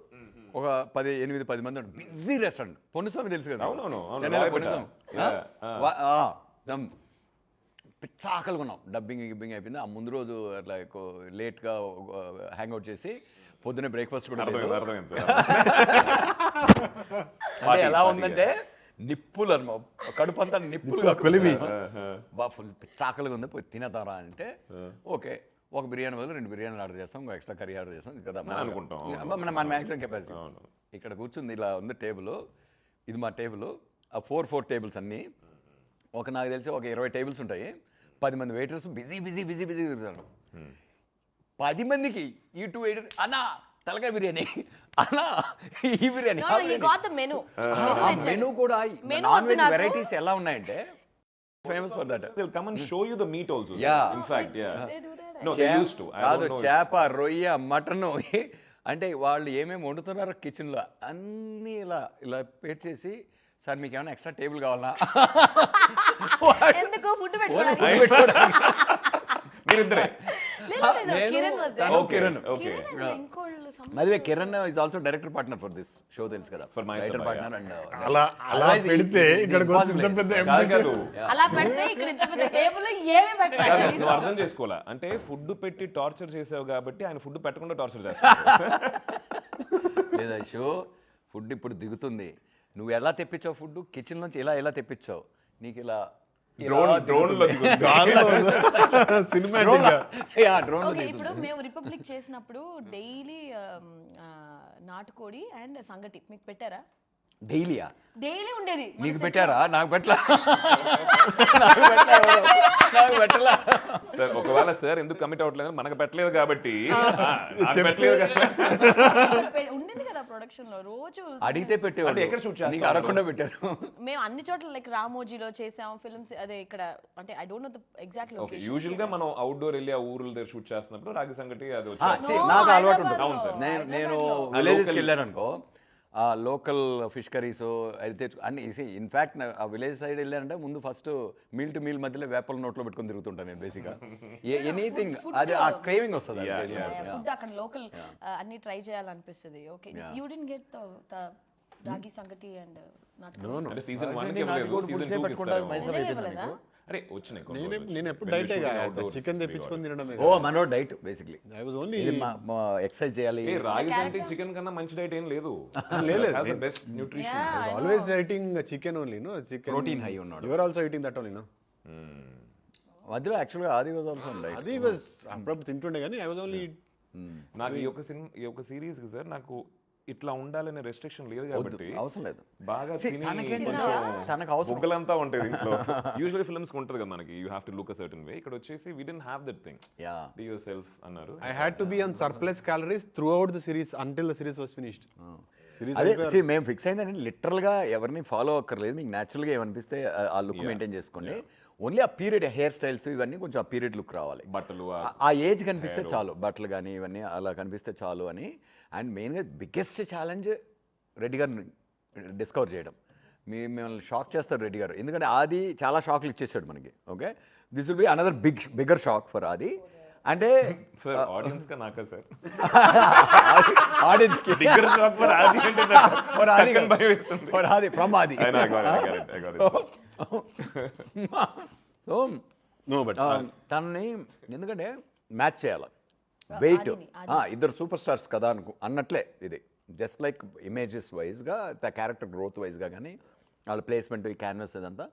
ఒక 8-10 మంది ఉంటారు. Busy restaurant. పొన్నుస్వామి తెలుసు కదా? అవునవును. చెన్నైలో పొన్నుస్వామి. పిచ్చాకలు ఉన్నాం. డబ్బింగ్ అయిపోయింది. ఆ ముందు రోజు అట్లా లేట్గా హ్యాంగ్ అవుట్ చేసి పొద్దున్నే బ్రేక్ఫాస్ట్ కూడా అర్థమైంది సార్. అంటే ఎలా ఉందంటే నిప్పులు అనమాట, కడుపు అంతా నిప్పులుగా కొలిమి. బా ఫుల్ పిచ్చాకలుగా ఉంది, పోయి తినేతారా అంటే ఓకే, ఒక బిర్యానీ బదులు 2 బిర్యానీలు ఆర్డర్ చేస్తాం, ఇంకో ఎక్స్ట్రా కర్రీ ఆర్డర్ చేస్తాం కదా అనుకుంటాం. మన మ్యాక్సిమం కెపాసిటీ. ఇక్కడ కూర్చుంది, ఇలా ఉంది టేబుల్, ఇది మా టేబుల్. ఆ 4 టేబుల్స్ అన్నీ ఒక, నాకు తెలిసి ఒక 20 టేబుల్స్ ఉంటాయి. 10 మంది వెయిటర్స్ బిజీ తిరుగుతారు. 10 మందికి ఈ 2 వెయిటర్ అన్నా తలకాయ బిర్యానీ, అన్నా ఈ బిర్యానీ. మెనూ కూడా నాన్ వెజ్ వెరైటీస్ ఎలా ఉన్నాయంటే famous for that. They'll come and show you the meat also. Yeah. In fact, yeah. They do that. No, they used to. I కాదు, don't know. చేప, రొయ్య, మటన్, అంటే వాళ్ళు ఏమేమి వండుతున్నారో కిచెన్లో అన్నీ ఇలా ఇలా పేర్ చేసి సార్ మీకు ఏమైనా ఎక్స్ట్రా టేబుల్ కావాలా ఎందుకు ఫుడ్ పెట్టుకోవడానికి మీరిద్దరే Kiran was there. Okay okay Kiran and ఇంకోళ్ళు మధ్య Kiran is also director partner for this show తెలుసు కదా For my writer Sabha, partner and అలా పెడితే ఇక్కడికి వస్తే ఇంత పెద్ద కాదు కాదు అలా పెడితే ఇక్కడ ఇంత పెద్ద టేబుల్ ఏమీ కాదు, పెట్టాలి నువ్వు అర్థం చేసుకోవాలా అంటే ఫుడ్ పెట్టి టార్చర్ చేసావు కాబట్టి ఆయన ఫుడ్ పెట్టకుండా టార్చర్ చేస్తాడు లేదా షో ఫుడ్ ఇప్పుడు దిగుతుంది నువ్వు ఎలా తెప్పించావు ఫుడ్ కిచెన్ నుంచి ఇలా తెప్పించావు నీకు ఇలా డ్రోన్ లో సినిమాటిక్ డ్రోన్ ఓకే ఇప్పుడు మేము రిపబ్లిక్ చేసినప్పుడు డైలీ నాటుకోడి అండ్ సంగటి మీకు పెట్టారా డైలీయా డైలీ ఉండేది నీకు పెట్టారా నాకు పెట్టలా సార్ ఒకవేళ సార్ ఎందుకు కమిట్ అవ్వట్లేదు మనకు పెట్టలేదు కాబట్టి నాకు పెట్టలేదు కదా. ఉండింది కదా ప్రొడక్షన్ లో రోజు అడిగితే పెట్టేవాడు అంటే ఎక్కడ shoot చేస్తారు? నీకు అడగకుండా పెట్టారు మేము అన్ని చోట్ల లైక్ రామోజీలో చేసాం ఫిల్మ్స్ అదే ఇక్కడ అంటే I don't know the exact okay location usual గా మనం అవుట్డోర్ వెళ్ళి ఆ ఊర్ల దగ్గర షూట్ చేస్తున్నప్పుడు రాగి సంగటి అది ఆ, వచ్చేస్తుంది. see, No, నాకు అలవాటు హైదరాబాద్లో. ఉంటుంది అవును సార్. నేను హైదరాబాద్లో. విలేజెస్కి వెళ్ళాను అనుకో ఆ లోకల్ ఫిష్ కర్రీస్ అది తెచ్చు అన్ని ఇన్ఫాక్ట్ ఆ విలేజ్ సైడ్ వెళ్ళానంటే ముందు ఫస్ట్ మీల్ టు మీల్ మధ్యలో వేపల నోట్లో పెట్టుకొని తిరుగుతుంటాను నేను బేసిక్గా ఎనీథింగ్ అది ఆ క్రేవింగ్ వస్తుంది ఫుడ్ అక్కడ లోకల్ అన్ని ట్రై చేయాలనిపిస్తుంది okay you did get the రాగి సంగటి అండ్ నాటుకోడి అంటే సీజన్ 1 అంటే కి ఇవ్వలేదు నాటుకోడి సీజన్ పులుసే 2 కి పెట్టుకుంటా ఇస్తారు. మైసూర్ నిజంగా అవుతుంది ఇవ్వలేదా? అరే వచ్చినాయి కొన్ని రోజులు నేను ఎప్పుడు When we డైటే shooting outdoors, చికెన్ we తెప్పించుకొని తినడమే ఓ మనో diet basically I was only exercise చేయాలి ఏ రాగి సంగటి చికెన్ కన్నా మంచి డైట్ ఏం లేదు లేదు. Best nutrition always eating chicken only no chicken Protein high ఉన్నాడు. You are also eating that only no మధ్యలో యాక్చువల్గా ఆది వాజ్ ఆల్సో డైట్ అది వాజ్ అప్పుడప్పుడు తింటుండే కానీ ఐ వాజ్ ఓన్లీ నాకు ఈ యొక్క సిరీస్ కి సార్ నాకు ఇట్లా ఉండాలనే రెస్ట్రిక్షన్ లేదు కాబట్టి అవసరం లేదు బాగా తిని తనకేంటి తనకు కొంచెం అవసరం బుగ్గలంతా ఉంటుంది ఇంట్లో యూజువల్ ఫిల్మ్స్ ఉంటుంది కదా మనకి you have to look a certain way ఇక్కడ వచ్చేసి we didn't have that thing yeah be yourself అన్నారు I had to be on surplus calories throughout the series until the series was finished series అదే see, మేము fix అయిందని లిటరల్గా ఎవరిని follow అక్కర్లేదు మీకు న్యాచురల్గా ఏమనిపిస్తే ఆ లుక్ మెయింటైన్ చేసుకోండి ఓన్లీ ఆ పీరియడ్ హెయిర్ స్టైల్స్ ఇవన్నీ కొంచెం ఆ పీరియడ్ లుక్ రావాలి బట్టలు ఆ ఏజ్ కనిపిస్తే చాలు బట్టలు కానీ ఇవన్నీ అలా కనిపిస్తే చాలు అని అండ్ మెయిన్గా బిగ్గెస్ట్ ఛాలెంజ్ రెడ్డి గారిని డిస్కవర్ చేయడం మిమ్మల్ని షాక్ చేస్తారు రెడ్డి గారు ఎందుకంటే ఆది చాలా షాక్లు ఇచ్చేసాడు మనకి okay this will be another bigger shock for ఆది అంటే సార్ ఆడియన్స్ కా నాకా సార్ ఆడియన్స్కి బిగ్గర్ షాక్ ఫర్ ఆది అంటే For ఆది టక్కని భయం వేస్తుంది. ఫర్ ఆది ఫ్రమ్ ఆది I know, I got it. So no but తనని ఎందుకంటే మ్యాచ్ చేయాలి వెయిట్ ఆదిని, ఇద్దరు సూపర్ స్టార్స్ కదా అన్నట్లే ఇది జస్ట్ లైక్ ఇమేజెస్ వైజ్గా ద క్యారెక్టర్ గ్రోత్ వైజ్గా కానీ వాళ్ళ ప్లేస్మెంట్ ఈ క్యాన్వస్ ఇదంతా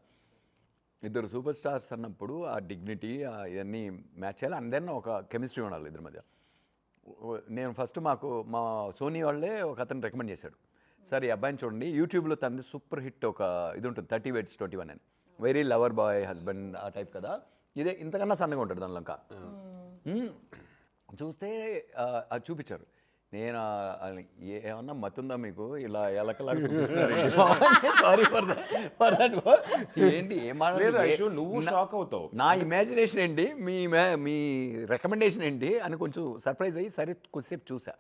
ఇద్దరు సూపర్ స్టార్స్ అన్నప్పుడు ఆ డిగ్నిటీ ఇవన్నీ మ్యాచ్ చేయాలి అండ్ దెన్ ఒక కెమిస్ట్రీ ఉండాలి ఇద్దరి మధ్య నేను ఫస్ట్ మా సోనీ వాళ్ళే ఒక అతను రికమెండ్ చేశాడు సార్ ఈ అబ్బాయిని చూడండి యూట్యూబ్లో తనది సూపర్ హిట్ ఒక ఇది ఉంటుంది 30 Weights 21 అని వెరీ లవర్ బాయ్ హస్బెండ్ ఆ టైప్ కదా ఇదే ఇంతకన్నా సన్నగా ఉంటాడు దానిలో ఇంకా చూస్తే అది చూపించారు నేను ఏమన్నా మత్తుందా మీకు ఇలా ఎలకలాగా చూపిస్తున్నారు సారీ ఫర్ దట్ ఏంటి ఏం లేదు మాట్లాడారు ఐషు నువ్వు షాక్ అవుతావు నా ఇమాజినేషన్ ఏంటి మీ రికమెండేషన్ ఏంటి అని కొంచెం సర్ప్రైజ్ అయ్యి సరే కొద్దిసేపు చూసా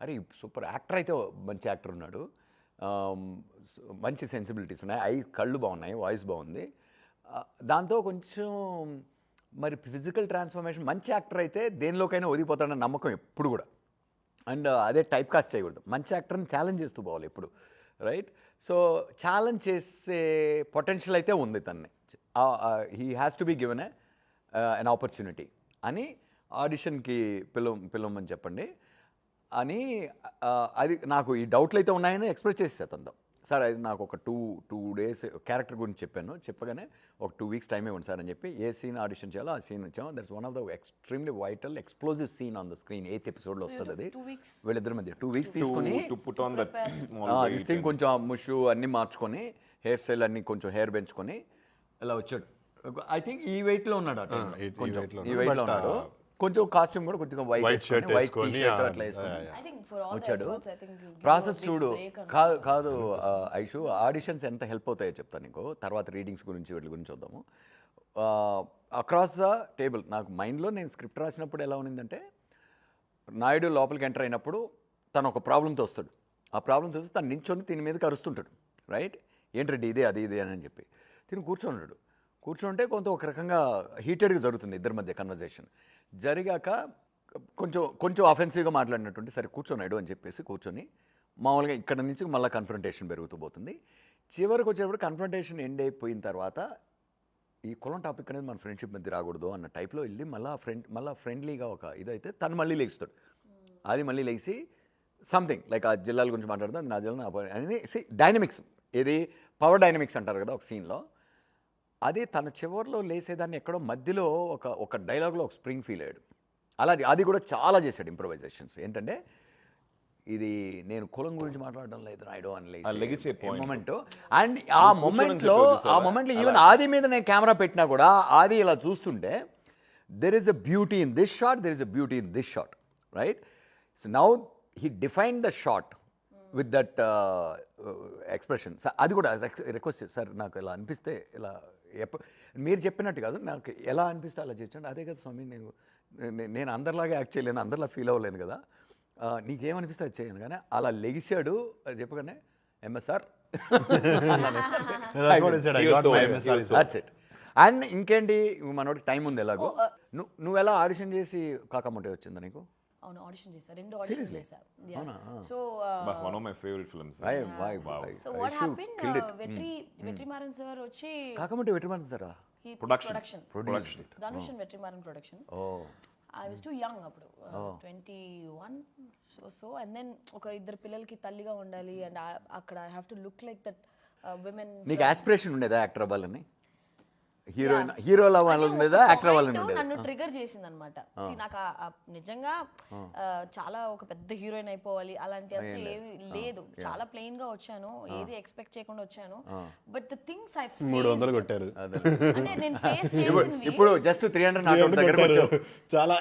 అరే సూపర్ యాక్టర్ అయితే మంచి యాక్టర్ ఉన్నాడు మంచి సెన్సిబిలిటీస్ ఉన్నాయి కళ్ళు బాగున్నాయి వాయిస్ బాగుంది దాంతో కొంచెం మరి ఫిజికల్ ట్రాన్స్ఫర్మేషన్ మంచి యాక్టర్ అయితే దేనిలోకైనా ఒదిగిపోతాడన్న నమ్మకం ఎప్పుడు కూడా అండ్ అదే టైప్ కాస్ట్ చేయకూడదు మంచి యాక్టర్ని ఛాలెంజ్ చేస్తూ పోవాలి ఎప్పుడు రైట్ సో ఛాలెంజ్ చేసే పొటెన్షియల్ అయితే ఉంది తన్ని he has to be given an opportunity అని ఆడిషన్కి పిలవమని చెప్పండి అని అది నాకు ఈ డౌట్లు అయితే ఉన్నాయని ఎక్స్ప్రెస్ చేసేది తనతో సార్ అది నాకు ఒక టూ డేస్ క్యారెక్టర్ గురించి చెప్పగానే ఒక 2 weeks టైం ఇవ్వండి సార్ అని చెప్పి ఏ సీన్ ఆడిషన్ చేయాలో ఆ సీన్ ఇచ్చాము that's one of the extremely vital explosive scene on the screen 8th episodeలో వస్తుంది అది 2 weeks వీళ్ళిద్దరి మధ్య 2 weeks తీసుకుని to put on that small this thing కొంచెం ముషు అన్నీ మార్చుకొని హెయిర్ స్టైల్ అన్నీ కొంచెం హెయిర్ పెంచుకొని ఇలా వచ్చాడు ఐ థింక్ ఈ వెయిట్లో ఉన్నాడు అటు కొంచెం ఈ వెయిట్లో ఉన్నాడు కొంచెం కాస్ట్యూమ్ కూడా కొంచెం వైట్ shirt వైట్ వేసుకొని, టీ-షర్ట్ అట్లా వేసుకొని I think for all the వచ్చాడు efforts, I think it'll give process you a big చూడు break and- కాదు ఐషు ఆడిషన్స్ ఎంత హెల్ప్ అవుతాయో చెప్తాను నీకు తర్వాత రీడింగ్స్ గురించి వీటి గురించి చూద్దాము అక్రాస్ ద టేబుల్ నాకు మైండ్లో నేను స్క్రిప్ట్ రాసినప్పుడు ఎలా ఉన్నిందంటే నాయుడు లోపలికి ఎంటర్ అయినప్పుడు తను ఒక ప్రాబ్లంతో వస్తాడు. ఆ ప్రాబ్లంతో వస్తే తను నించొని దీని మీదకి అరుస్తుంటాడు, రైట్? ఏంటంటే ఇదే అది ఇదే అని చెప్పి తిని కూర్చోన్నాడు. కూర్చుంటే కొంత ఒక రకంగా హీటెడ్గా జరుగుతుంది ఇద్దరి మధ్య కన్వర్జేషన్. జరిగాక కొంచెం అఫెన్సివ్గా మాట్లాడినట్టుంటే సరే కూర్చోన్నాడు అని చెప్పేసి కూర్చొని మామూలుగా ఇక్కడ నుంచి మళ్ళీ కన్ఫ్రంటేషన్ పెరుగుతూ పోతుంది. చివరికి వచ్చేటప్పుడు కన్ఫ్రంటేషన్ ఎండ్ అయిపోయిన తర్వాత ఈ కులం టాపిక్ అనేది మన ఫ్రెండ్షిప్ మధ్య రాకూడదు అన్న టైప్లో వెళ్ళి మళ్ళీ ఫ్రెండ్లీగా ఒక ఇదైతే తను మళ్ళీ లేస్తాడు. అది మళ్ళీ లేచి సంథింగ్ లైక్ ఆ జిల్లాల గురించి మాట్లాడుతుంది, అది నా జిల్లా అని డైనమిక్స్, ఏది పవర్ డైనమిక్స్ అంటారు కదా ఒక సీన్లో. అది తన చివరిలో లేసేదాన్ని ఎక్కడో మధ్యలో ఒక డైలాగ్లో ఒక స్ప్రింగ్ ఫీల్ అయ్యాడు. అలాగే అది కూడా చాలా చేశాడు ఇంప్రొవైజేషన్స్. ఏంటంటే ఇది నేను కులం గురించి మాట్లాడడం లేదు రాయడం అని లెగిసే మూమెంట్. అండ్ ఆ మూమెంట్లో ఈవెన్ ఆది మీద నేను కెమెరా పెట్టినా కూడా ఆది ఇలా చూస్తుంటే there is a beauty in this shot, there is a beauty in this shot, right? So now he defined the shot with that expression. అది కూడా రిక్వెస్ట్ సార్ నాకు ఇలా అనిపిస్తే ఇలా మీరు చెప్పినట్టు కాదు, నాకు ఎలా అనిపిస్తే అలా చేయండి. అదే కదా స్వామి, నేను అందరిలాగా యాక్ట్ చేయలేను, అందరిలా ఫీల్ అవ్వలేను కదా, నీకేమనిపిస్తే అది చేయను. కానీ అలా లెగిసాడు అది చెప్పగానే ఎంఎస్ఆర్ అండ్ ఇంకేంటి మనోడికి టైం ఉంది ఎలాగో. నువ్వు ఎలా ఆడిషన్ చేసి కాకముంటే వచ్చిందా నీకు? అవును, ఆడిషన్ చేశా, 2 ఆడిషన్స్ చేశా. So one of my favourite films. So what happened, Vetrimaaran sir వచ్చి కాకముంటే వెట్రిమారన్ సారా production Dhanush and Vetrimaaran production. I was too young అప్పుడు, 21. సో అండ్ దెన్ ఒక ఇద్దరు పిల్లలకి తల్లిగా ఉండాలి అండ్ అక్కడ I have to look like that women. నీకు ఆస్పిరేషన్ ఉండేదా యాక్టర్ అవ్వాలని? హీరోల వాళ్ళ మీద యాక్టర్ అవ్వాలని ఉండేది? నన్ను ట్రిగర్ చేసింది అనమాట. నాకు నిజంగా చాలా ఒక పెద్ద హీరోయిన్ అయిపోవాలి అలాంటి అంతా ఏమి లేదు. చాలా ప్లెయిన్ గా వచ్చాను, ఏది ఎక్స్పెక్ట్ చేయకుండా వచ్చాను. బట్ ద థింగ్స్ ఐ 300 కొట్టారు అంటే నేను ఫేస్ చేసినవి ఇప్పుడు జస్ట్ 300 నాట్ దగ్గర వచ్చావు. చాలా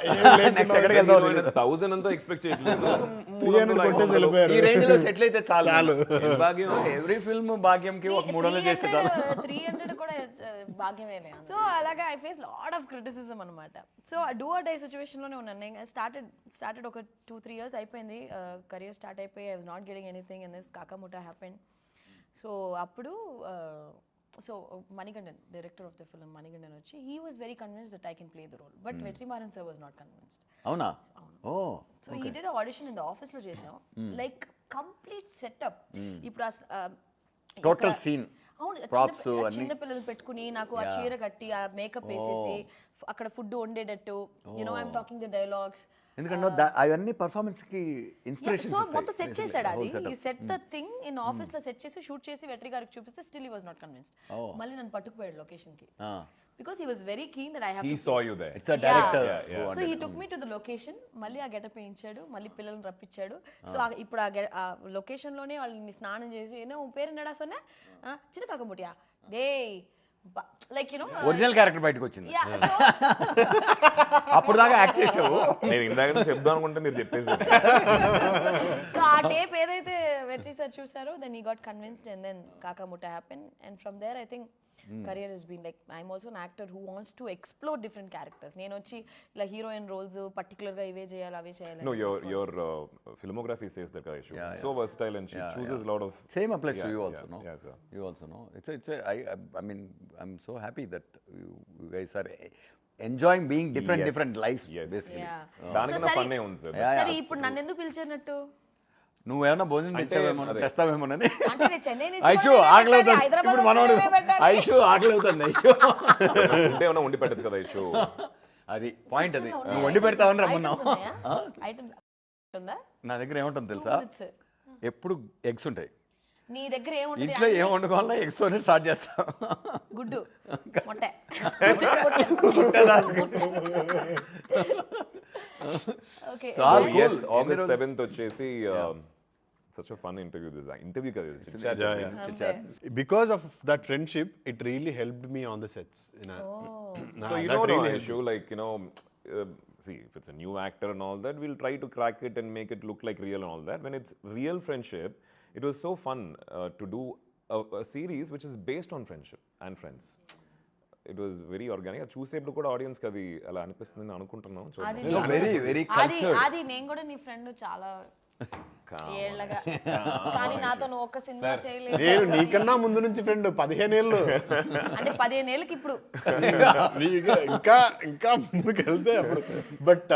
నెక్స్ట్ ఎక్కడికి వెళ్తావు? 1000 అంతా ఎక్స్పెక్ట్ చేయట్లేదు. ఈ రేంజ్ లో సెటిల్ అయితే చాలు. భాగ్యం ఎవ్రీ ఫిల్మ్ భాగ్యంకి ఒక 300 చేస్తే చాలు. 300 కూడా భాగ్యమే. సో అలాగా I face lot of criticism అనమాట. So do or die situation లోనే ఉన్నాను. నేను స్టార్టెడ్ ఒక 2-3 years అయిపోయింది, కెరియర్ స్టార్ట్ అయిపోయి I was not getting anything and this Kaaka Muttai happened. So అప్పుడు so Manikandan, director of the film Manikandan వచ్చి he was very convinced that I can play the role, but Vetrimaaran sir was not convinced. అవునా? Oh so he did audition in the office లో చేసాం, like complete setup. ఇప్పుడు total scene అవును, props చిన్న పిల్లలు పెట్టుకుని నాకు ఆ చీర కట్టి ఆ మేకప్ వేసేసి అక్కడ ఫుడ్ వండేటట్టు, you know I'm talking the dialogues. ఎందుకంటే అవన్నీ పర్ఫార్మెన్స్ కి ఇన్స్పిరేషన్. సో మొత్తం సెట్ చేశాడు అది. ఈ set the thing in office లో సెట్ చేసి షూట్ చేసి వెట్రి గారికి చూపిస్తే still he was not convinced. మళ్ళీ నన్ను పట్టుకుపోయాడు లొకేషన్ కి, because he was very keen that I have he to saw you there. It's a director. So he took me to the location. మళ్ళీ ఆ getup వేయించాడు, మళ్ళీ పిల్లల్ని రప్పించాడు. సో ఇప్పుడు ఆ లొకేషన్ లోనే వాళ్ళని స్నానం చేసి ఏనో పేరు నడా సొన్నా చిన్న కాకముటియా డే like you know original character బయటకు వచ్చింది. అప్పుడు దాకా యాక్ట్ చేసావు. నేను ఇందాక చెప్దాం అనుకుంటే మీరు చెప్పేసి. సో ఆ టేప్ ఏదైతే వెట్రి సార్ చూసారో then he got convinced and then Kaaka Muttai happen and from there I think career has been like I'm also an actor who wants to explore different characters. నేను వచ్చి ఇలా హీరోయిన్ రోల్స్ పర్టికులర్ గా ఇవే చేయాలి అవే చేయాలి. No, your filmography says that, guys. Yeah, so versatile and she chooses a lot of. Same applies to you also, no? Yeah, sir. You also know. I mean, I'm so happy that you guys are enjoying being different lives, basically. దానికి నా పన్నే ఉంది sir. సరే ఇప్పుడు నన్ను ఎందుకు పిలిచినట్టు? నువ్వేమన్నా భోజనం తెచ్చావేమో తెస్తావేమోనని. అంటే నేను చెన్నై నుంచి ఐషు ఆకలి అవుతుంది ఇప్పుడు మనోడు. ఐషు ఆకలి అవుతుంది. ఐషు ఉంటే ఏమైనా వండి పెట్టచ్చు కదా ఐషు. అది పాయింట్, అది నువ్వు వండి పెడతావని రమ్మన్నావు. ఉందా నా దగ్గర ఏముంటుంది తెలుసా, ఎప్పుడు ఎగ్స్ ఉంటాయి. నీ దగ్గర ఏముంటుంది? ఇంట్లో ఏం వండుకోవాలన్నా ఎగ్స్ తోనే స్టార్ట్ చేస్తాం. గుడ్డు మొట్టే okay. So yes, August 7th వచ్చేసి such a fun interview. This interview కదా, chit chat. Because of that friendship, it really helped me on the sets. So you know, really issue like see, if it's a new actor and all that, we'll try to crack it and make it look like real and all that. When it's real friendship, it was so fun to do a series which is based on friendship and friends. It was very organic. చూసేప్పుడు కూడా audience కి అది అలా అనిపిస్తుంది అనుకుంటున్నాను. Very very cultured. అది నేను కూడా నీ ఫ్రెండ్ చాలా ఏళ్ళగా కానీ నాతో నువ్వు ఒక్క సినిమా చేయలేదు. నేను నీకన్నా ముందు నుంచి ఫ్రెండ్ 15 ఏళ్ళు. అంటే 15 ఏళ్ళకి ఇప్పుడు ఇంకా ఇంకా ముందుకు వెళ్తే అప్పుడు. బట్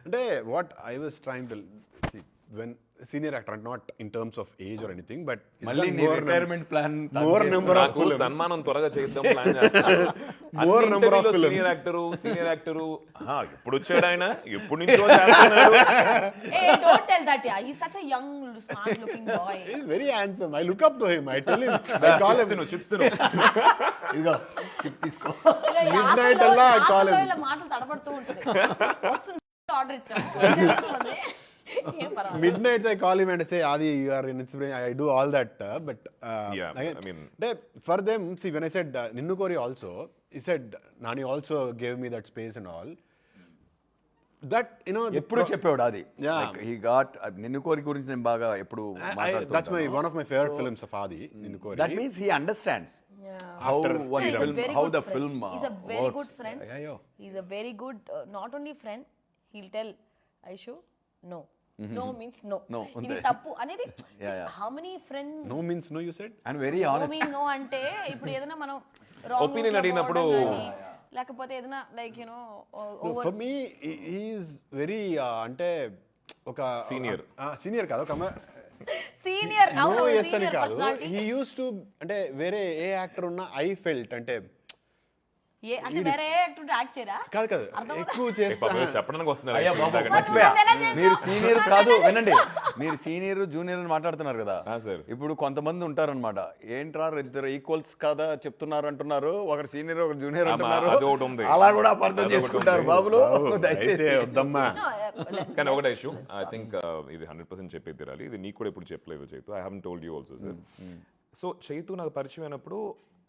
అంటే what I was trying to see when senior actor, not in terms of age or anything, but మళ్ళీ retirement plan more number of నాకు సన్మానం త్వరగా చేద్దాం ప్లాన్ చేస్తాను. More number of films. Senior actor ఎప్పుడు వచ్చాడు ఆయన, ఎప్పుడు నుంచో చేస్తున్నాడు. ఏ don't tell that yeah he such a young smart looking boy. He's very handsome. I look up to him. I tell him. I call him. Chips తిను. ఇదిగో chip తీసుకో. Midnight Allah I call him. ఇలా మాటలు తడబడుతూ ఉంటుంది. వస్తుంది order ఇచ్చాం. ఏం పర్వాలేదు. Midnights I call him and say, Adi, you are an inspiration. I do all that. But Yeah, again, I mean- for them, see, when I said Ninnu Kori also, he said Nani also gave me that space and all. That, you know, ఎప్పుడు చెప్పేవాడు అది. Yeah. He got నిన్ను కోరి గురించి నేను బాగా ఎప్పుడు that's one of my favorite films of Adi, Ninnu Kori. That means he understands how one He's a film very how good the friend. Film He's a very good friend. Yeah. He's a very good not only friend, he'll tell Aishu no. No means no. No, ఇది అంతే. తప్పు అనేది. Yeah. How many friends No means no, you said? And very no honest. mean no అంటే ఇప్పుడు ఏదైనా మనం wrong Opinion route లో అడిగినప్పుడు- పోవడం గానీ, లేకపోతే ఏదైనా like you no No, for me, he is very అంటే ఒక Senior. సీనియర్ కాదు, ఒక సీనియర్ నో ఎస్ అని కాదు. హీ యూస్ టు అంటే వేరే ఏ యాక్టర్ ఉన్నా ఐ ఫెల్ట్ అంటే ఏ అంటే వేరే యాక్టర్ యాక్ట్ చేయరా? కాదు ఎక్కువ చేస్తా. చెప్పడానికి అయ్యా బాబు, వస్తున్నారు. మర్చిపోయా. ఎలా చేసావు? మీరు సీనియర్ కాదు, వినండి, మీరు సీనియర్ జూనియర్ అని మాట్లాడుతున్నారు కదా. సార్. ఇప్పుడు కొంతమంది ఉంటారన్నమాట, ఏంట్రా ఇద్దరు ఈక్వల్స్ కాదా చెప్తున్నారు అంటున్నారు, ఒకరు సీనియర్ ఒకరు జూనియర్ అంటున్నారు, అదొకటి ఉంది. అలా కూడా అపార్థం అదొకటి చేసుకుంటారు ఉంది. బాబులు. అయితే దయచేసి వద్దమ్మా. కానీ ఒకటే ఇష్యూ, ఐ థింక్ ఇది 100% చెప్పేది తిరాలి. ఇది నీకు కూడా ఎప్పుడు చెప్పలేదు Chaitu. I haven't told you also sir. So Chaitu నాకు పరిచయం అయినప్పుడు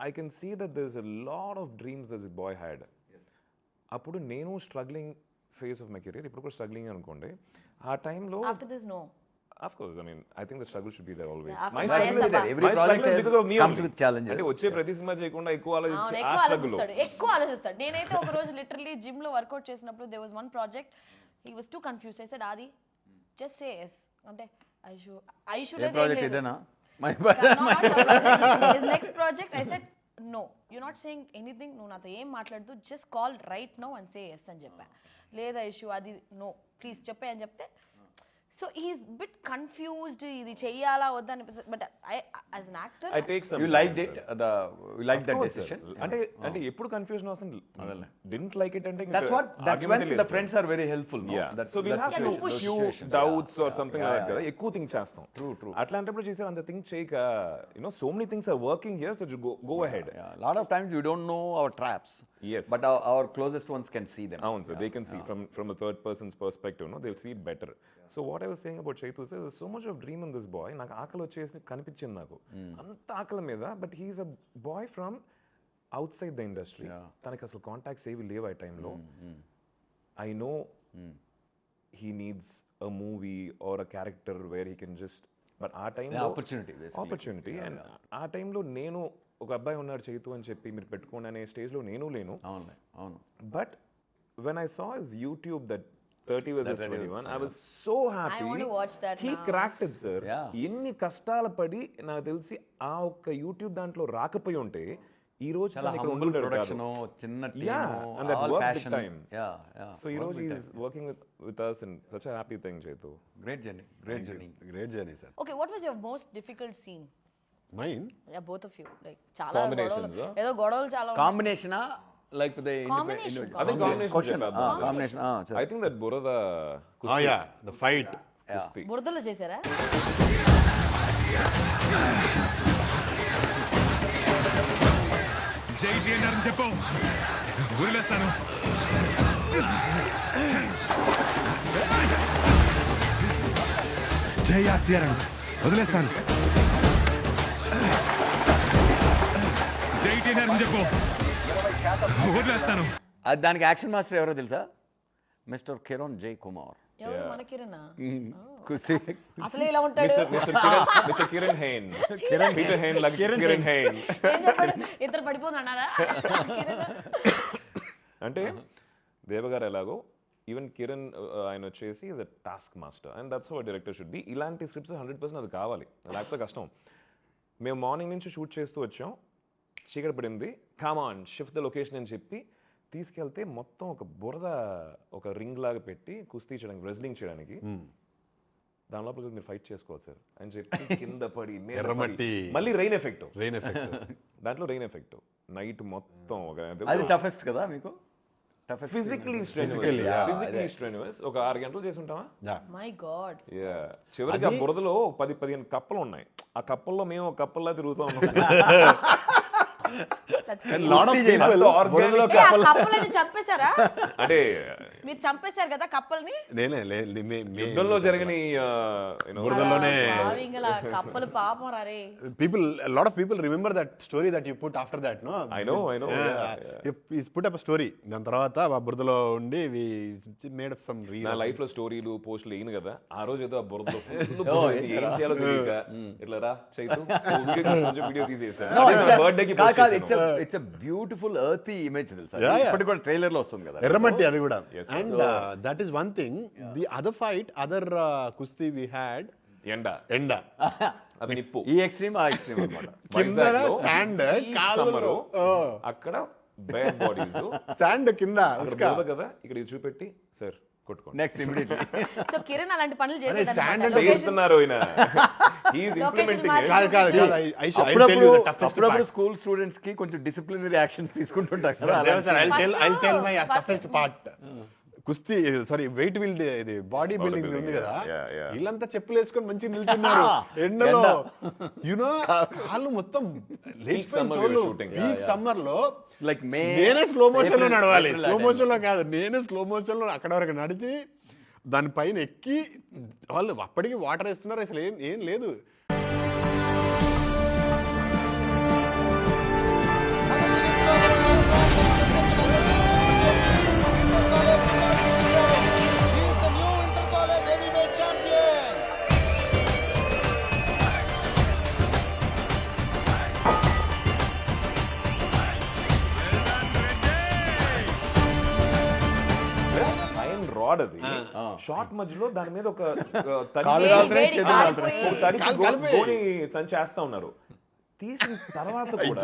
I can see that there is a lot of dreams this boy had. అప్పుడు నేను struggling phase of my career, ఇప్పుడు కూడా స్ట్రగ్లింగ్ అనుకోండి. ఆ టైంలో after this no of course I mean I think the struggle should be there always. After my my struggle Sabha. Every project comes with challenges. అంటే వచ్చే ప్రతి cinema చేయకుండా ఎక్కువ అవును, ఆలోచించి ఆ ఎక్కువ స్ట్రగుల్. ఆలోచిస్తాడు. నేనైతే ఒక రోజు లిటరల్లీ జిమ్ లో వర్కౌట్ చేసినప్పుడు they was one project, he was two confused. I said ఆది జస్ట్ సే yes అంటే ఐషు ఏ ప్రాజెక్ట్ ఇదేనా? his next project I said no, you're not saying anything, నువ్వు నాతో ఏం మాట్లాడదు, just call right now and say yes అని చెప్పా. లేదా ఇష్యూ అది నో ప్లీజ్ చెప్పే అని చెప్తే, సో హీస్ బిట్ కన్ఫ్యూజ్డ్, ఇది చెయ్యాలా వద్దా అనిపిస్తుంది. But I as an actor I take some You liked it, you liked that decision. అంటే ఎప్పుడు కన్ఫ్యూజన్ వస్తుంది. Didn't like it అంటే That's when the friends are very helpful. No? So we'll have to push you doubts or something like that కదా. ఎక్కువ think చేస్తాం. True. అట్లాంటప్పుడు చేసారు అంత థింక్ చేయక, so many things are working here, so just go ahead. Yeah, a lot of times we don't know our traps. Yes. But our closest ones can see them. అవును sir, they can see from a third person's perspective, they'll see it better. So what I was saying about Chaitu is there's so much of dream in this boy. నాకు ఆకలి వచ్చేసి కనిపించింది నాకు అంత ఆకలి మీద. But he's a boy from outside the industry. తనకి అసలు కాంటాక్ట్స్ ఏవి లేవు ఆ టైంలో. I know he needs a movie or a character where he can just, but ఆ టైంలో ఆపర్చునిటీ అండ్ ఆ టైంలో నేను ఒక అబ్బాయి ఉన్నాడు చైతు అని చెప్పి మీరు పెట్టుకోండి అనే స్టేజ్లో నేను లేను. అవును. But when I saw his YouTube that 30 versus 21, I was so happy. I want to watch that He now. cracked it, sir. Yeah. ఎన్ని కష్టాలు పడి నాకు తెలిసి ఆ ఒక్క యూట్యూబ్ దాంట్లో రాకపోయి ఉంటే ఈ రోజు చాలా తను ఇక్కడ humble ఉండుంటాడు production, కాదు. చిన్న Yeah, team, and that all worked big passion. time. Yeah. So ఈ రోజు he is working with us and such a happy thing, Chetu. Great journey. Great journey, sir. okay, what was your most difficult scene? Mine? Yeah, both of you, like చాలా Combinations, గొడవలు, ఏదో గొడవలు చాలా ఉన్నాయి. Combination like the Combination. I think combination question. చెప్పేద్దాం. Combination. I think that బురద Oh yeah, the fight. కుస్తీ. బురదలో చేశారా? జై టీఎన్ఆర్ అని చెప్పు, వదిలేస్తాను. జై ఆర్సీఆర్ అని వదిలేస్తాను. జై టీఎన్ఆర్ అని చెప్పు, వదిలేస్తాను. అది దానికి యాక్షన్ మాస్టర్ ఎవరో తెలుసా? మిస్టర్ కిరణ్ జై కుమార్. ఎవరు మన కిరణా? అసలే ఇలా Mr. ఉంటాడు. Mr. Kiran Hain. Peter Hain like Kiran Hain. ఏం చెప్పాడు? ఇద్దరు పడిపోతున్నారా? అంటే దేవగారు ఎలాగో ఈవెన్ కిరణ్ ఆయన వచ్చేసి is a task master and that's how director should be. ఇలాంటి స్క్రిప్ట్స్ 100% అది కావాలి, లేకపోతే కష్టం. మేము మార్నింగ్ నుంచి షూట్ చేస్తూ వచ్చాం, చీకటి పడింది, come on shift the location అని చెప్పి తీసుకెళ్తే మొత్తం ఒక బురద ఒక రింగ్ లాగా పెట్టి కుస్తీ చేయడానికి, రెజ్లింగ్ చేయడానికి, దాని లోపల మీరు ఫైట్ చేసుకోవాలి సార్ అని చెప్పి కింద పడి ఎర్రమట్టి, మళ్ళీ రెయిన్ ఎఫెక్ట్, దాంట్లో రెయిన్ ఎఫెక్ట్ నైట్ మొత్తం అది టఫెస్ట్ కదా మీకు? ఫిజికలీ స్ట్రెన్యూస్ ఒక 6 గంటలు చేసి ఉంటామా? My God. చివరికి ఆ బురదలో 10-15 కప్పలు ఉన్నాయి, ఆ కప్పల్లో మేము ఒక కప్పల్లా తిరుగుతూ ఉన్నాం. చంపేశారా? అంటే మీరు చంపేశారు కదా కప్పల్ని? యుద్ధంలో జరగని బురదలోనే కప్పలు పాపం రే. people, a lot of people remember that story that you put after that, no? I know. You put up a story, దాని తర్వాత ఆ బురదలో ఉండి we made up some reel. నా లైఫ్ లో స్టోరీలు పోస్టులు వేయను కదా, ఆ రోజు ఏదో ఆ బురదలో ఏం చేయాలో తెలియక ఇట్లా రా చైతు వీడియో తీసేసాను. బర్త్డేకి ఇట్స్ అ బ్యూటిఫుల్ ఎర్తీ ఇమేజ్ తెలుసా? ఇప్పటికి కూడా ట్రైలర్ లో వస్తుంది కదా ఎర్రమట్టి, అది కూడా. And that is one thing. The other kusti we had, ఎండ అది నిప్పు, ఈ ఎక్స్ట్రీమ్ ఆ ఎక్స్ట్రీమ్ అన్నమాట. కింద శాండ్, కాలులో అక్కడ బేడ్ బాడీస్, శాండ్ కింద కదా, ఇక్కడ ఇది చూపెట్టి సార్ కొట్టుకోండి నెక్స్ట్ ఇమిడియట్లీ. సో కిరణ్ అలాంటి పనులు చేస్తున్నారు ఆయన. అప్పుడప్పుడు స్కూల్ స్టూడెంట్స్ కి కొంచెం డిసిప్లినరీ యాక్షన్స్ తీసుకుంటుంటారు కదా. I'll tell my toughest part. కుస్తీ, సారీ, వెయిట్ బిల్డ్, ఇది బాడీ బిల్డింగ్ ఉంది కదా, వీళ్ళంతా చెప్పులు వేసుకొని మంచిగా నిల్చున్నారు ఎండలో, యునో కాళ్ళు మొత్తం లేచిపోయి, పీక్ సమ్మర్ లో నేనే స్లో మోషన్ లో నడవాలి, స్లో మోషన్ లో కాదు, నేనే స్లో మోషన్ లో అక్కడ వరకు నడిచి దానిపైన ఎక్కి, వాళ్ళు అప్పటికి వాటర్ వేస్తున్నారు, అసలు ఏం లేదు. రాడ్ అది షార్ట్ మధ్యలో దాని మీద ఒక సంచి చేస్తా ఉన్నారు. తీసిన తర్వాత కూడా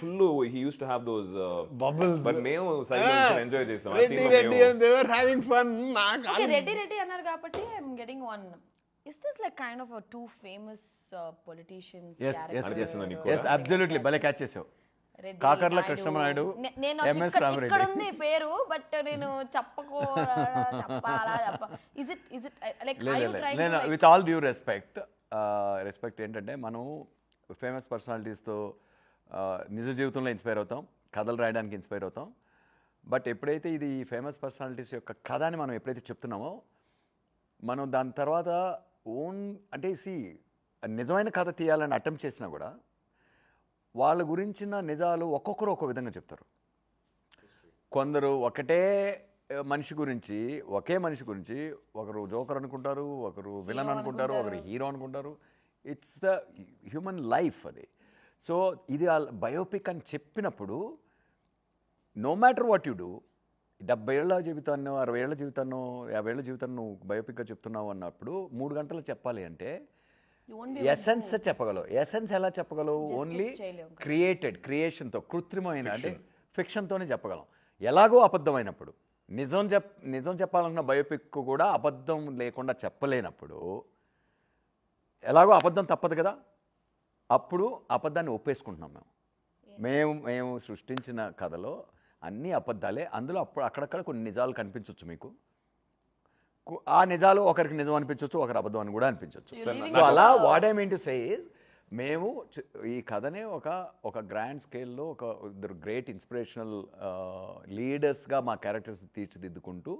full he used to have those bubbles, but మేము ఎంజాయ్ చేసాం. రెడ్డి అన్నారు కాబట్టి I am getting one. Is this like kind of a two famous politicians character? Yes, absolutely. భలే క్యాచ్ చేసావు. కాకర్ల కృష్ణనాయుడు, ఎంఎస్ రామరెడ్డి. ఇక్కడ ఉంది పేరు, బట్ నేను చెప్పాలా is it like are you trying to, with all due respect ఏంటంటే మనం ఫేమస్ పర్సనాలిటీస్తో నిజ జీవితంలో ఇన్స్పైర్ అవుతాం, కథలు రాయడానికి ఇన్స్పైర్ అవుతాం. బట్ ఎప్పుడైతే ఇది ఫేమస్ పర్సనాలిటీస్ యొక్క కథని మనం ఎప్పుడైతే చెప్తున్నామో, మనం దాని తర్వాత అంటే నిజమైన కథ తీయాలని అటెంప్ట్ చేసినా కూడా వాళ్ళ గురించిన నిజాలు ఒక్కొక్కరు ఒక్కో విధంగా చెప్తారు. కొందరు ఒకే మనిషి గురించి ఒకరు జోకర్ అనుకుంటారు, ఒకరు విలన్ అనుకుంటారు, ఒకరు హీరో అనుకుంటారు. ఇట్స్ ద హ్యూమన్ లైఫ్ అది. సో ఇది బయోపిక్ అని చెప్పినప్పుడు no matter what you do, 70 ఏళ్ల జీవితాన్నో, 60 ఏళ్ల జీవితాన్నో, 50 ఏళ్ల జీవితాన్ని నువ్వు బయోపిక్గా చెప్తున్నావు అన్నప్పుడు 3 గంటలు చెప్పాలి అంటే ఎసెన్స్ చెప్పగలవు. ఎసెన్స్ ఎలా చెప్పగలవు? ఓన్లీ క్రియేషన్తో, కృత్రిమైన అంటే ఫిక్షన్తోనే చెప్పగలం. ఎలాగో అబద్ధమైనప్పుడు, నిజం చెప్పాలన్న బయోపిక్ కూడా అబద్ధం లేకుండా చెప్పలేనప్పుడు ఎలాగో అబద్ధం తప్పదు కదా, అప్పుడు అబద్ధాన్ని ఒప్పేసుకుంటున్నాం. మేము సృష్టించిన కథలో అన్నీ అబద్ధాలే. అందులో అక్కడక్కడ కొన్ని నిజాలు కనిపించవచ్చు మీకు. ఆ నిజాలు ఒకరికి నిజం అనిపించవచ్చు, ఒకరు అబద్ధం అని కూడా అనిపించవచ్చు. సో అలా what I mean to say is, మేము ఈ కథనే ఒక గ్రాండ్ స్కేల్లో ఇద్దరు గ్రేట్ ఇన్స్పిరేషనల్ లీడర్స్గా మా క్యారెక్టర్స్ తీర్చిదిద్దుకుంటూ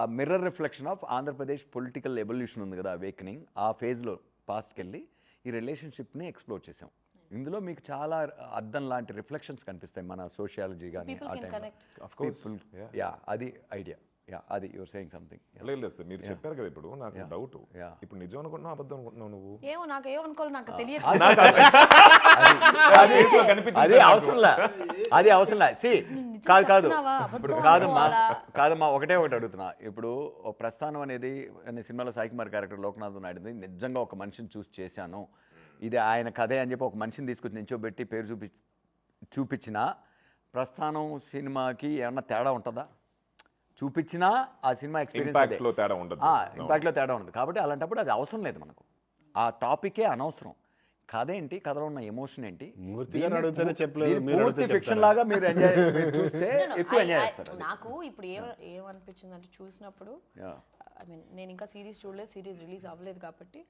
ఆ mirror reflection of Andhra Pradesh political evolution ఉంది కదా, అవేకనింగ్, ఆ ఫేజ్లో పాస్ట్కి వెళ్ళి ఈ రిలేషన్షిప్ని ఎక్స్ప్లోర్ చేసాం. ఇందులో మీకు చాలా అద్దం లాంటి రిఫ్లెక్షన్స్ కనిపిస్తాయి మన సోషియాలజీ కానీ, ఆ టైంలో. అది ఐడియా. యా అది యువర్ సేయింగ్ సంథింగ్. లేదు లేదు సార్, మీరు చెప్పారు కదా ఇప్పుడు నాకు డౌట్, Yeah. ఇప్పుడు నిజం అనుకుంటున్నావు అబద్ధం అనుకుంటున్నావు నువ్వు? ఏమో నాకు ఏమనుకోవాలి నాకు తెలియదు. అది అవసరంలా, అది అవసరంలా. సి కాదు చెప్తున్నావా? అబద్ధం కాదమ్మా ఒకటే అడుగుతున్నా. ఇప్పుడు ఓ ప్రస్థానం అనేది సినిమాలో సాయి కుమార్ క్యారెక్టర్ లోకనాథ్ నాయుడు నిజంగా ఒక మనిషిని చూసి చేశాను, ఇది ఆయన కథే అని చెప్పి ఒక మనిషిని తీసుకొచ్చి నించోబెట్టి పేరు చూపించిన ప్రస్థానం సినిమాకి ఏమన్నా తేడా ఉంటుందా? చూపించినా ఆ సినిమా ఇంపాక్ట్ లో తేడా ఉండదు. ఇంపాక్ట్లో తేడా ఉండదు. కాబట్టి అలాంటప్పుడు అది అవసరం లేదు మనకు, ఆ టాపికే అనవసరం. కథ ఏంటి, కథలో ఉన్న ఎమోషన్ ఏంటి, మూర్తి గారు అడిగితేనే చెప్పలేదు, మీరు అడిగితే ఫిక్షన్ లాగా మీరు ఎంజాయ్ చూస్తే ఎక్కువ ఎంజాయ్ చేస్తారు. నాకు ఇప్పుడు ఏమనిపించింది అంటే చూసినప్పుడు, ఐ మీన్ నేను ఇంకా సిరీస్ చూడలేదు, సిరీస్ రిలీజ్ అవ్వలేదు కాబట్టి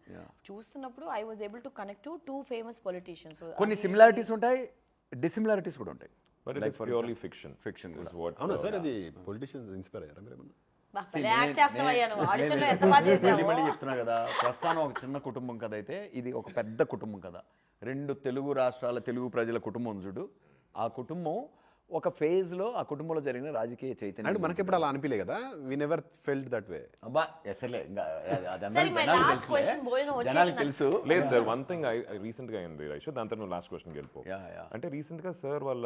చూస్తున్నప్పుడు I was able to connect to 2 famous politicians. కొన్ని సిమిలారిటీస్ ఉంటాయి, డిసిమిలారిటీస్ కూడా ఉంటాయి. But it is purely fiction. Fiction is what. అవునా సార్, అది పొలిటీషియన్స్ ఇన్స్పైర్ అయ్యారా మీరు ఏమన్నా? యాక్ట్ చేస్తావయ్యా నువ్వు, ఆడిషన్లో ఎంత బాగా చేసావు. మళ్ళీ చెప్తున్నా కదా, ప్రస్థానం ఒక చిన్న కుటుంబం కథ అయితే ఇది ఒక పెద్ద కుటుంబం కదా. 2 తెలుగు రాష్ట్రాల తెలుగు ప్రజల కుటుంబం చూడు. ఆ కుటుంబం ఒక ఫేజ్ లో ఆ కుటుంబంలో జరిగిన రాజకీయ చైతన్యం అంటే మనకి ఎప్పుడు అలా అనిపించలే కదా, we never felt that way. అబ్బా అసలే ఇంకా సరే మై లాస్ట్ క్వశ్చన్ బోల్న జనాలకు తెలుసు. లేదు సార్, వన్ థింగ్ రీసెంట్ గా అయింది రైషో, దాంతో నువ్వు లాస్ట్ క్వశ్చన్ వెళ్ళిపో. Yeah. అంటే రీసెంట్ గా సార్ వాళ్ళ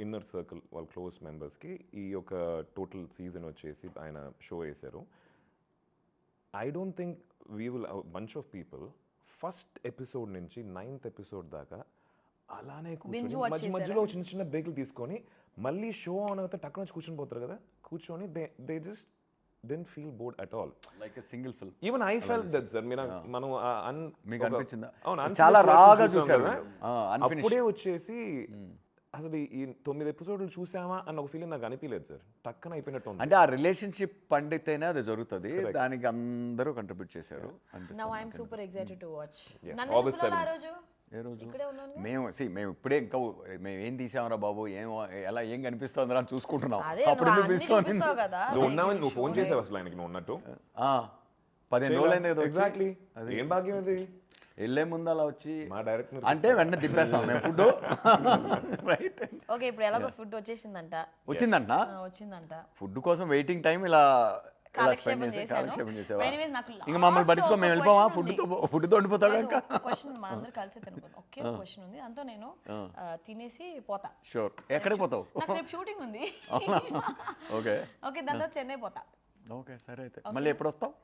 ఇన్నర్ సర్కిల్, వాళ్ళ క్లోజ్ మెంబర్స్ కి ఈ యొక్క టోటల్ సీజన్ వచ్చేసి ఆయన షో వేశారు. I don't think we will bunch of people first episode నుంచి 9th ఎపిసోడ్ దాకా అలానే కూర్చొని మధ్యలో చిన్న చిన్న బ్రేక్లు తీసుకొని మళ్ళీ షో ఆన్ అవుతే టక్కున వచ్చి కూర్చొని పోతారు కదా, కూర్చొని they just didn't feel bored at all, like a single film. even I felt that sir. మనం మీకు అనిపించిందా? అవును, చాలా రాగా చూసారు, అప్పుడే వచ్చేసి అసలు ఈ 9 ఎపిసోడ్లు చూసామా అన్న ఒక ఫీలింగ్ నాకు అనిపించలేదు సార్, టక్కన అయిపోయినట్టు ఉంది. అంటే ఆ రిలేషన్షిప్ పండితేనే అది జరుగుతుంది, దానికి అందరూ కంట్రిబ్యూట్ చేశారు. Now I am super excited to watch. August 7. ఆ రోజు ఏ రోజు ఇక్కడే ఉన్నాను మేము ఇప్పుడే ఇంకా మేము ఏం తీసామరా బాబు, ఏం కనిపిస్తుందిరా అని చూసుకుంటున్నాం. అదే అప్పుడు నువ్వు అన్ని చూపిస్తావు కదా. నువ్వు ఉన్నావని నువ్వు ఫోన్ చేసావు అసలు ఆయనకి, నువ్వు ఉన్నట్టు 15 రోజులైంది కదా. ఎగ్జాక్ట్లీ, ఏం భాగ్యం అది. వెళ్ళే ముందు అలా వచ్చి మా డైరెక్టర్ అంటే వెంటనే తిప్పేస్తాం మేము ఫుడ్. రైట్, ఓకే ఇప్పుడు ఎలాగో ఫుడ్ వచ్చేసిందంట. వచ్చిందంట ఫుడ్ కోసం వెయిటింగ్ టైం ఇలా కాలక్షేపం చేశాను. ఎనీవేస్ నాకు ఇంకా మమ్మల్ని పట్టించుకో, మేము వెళ్ళిపోవా, ఫుడ్తో ఉండిపోతాడు ఇంకా. క్వశ్చన్ మనందరూ కలిసి తినపోతాం. ఒకే క్వశ్చన్ ఉంది, అంతా నేను తినేసి పోతా. షూర్, ఎక్కడికి పోతావు? నాకు రేపు షూటింగ్ ఉంది. ఓకే ఓకే, దాని తర్వాత చెన్నై పోతా. ఓకే సరే, అయితే మళ్ళీ ఎప్పుడు వస్తావు?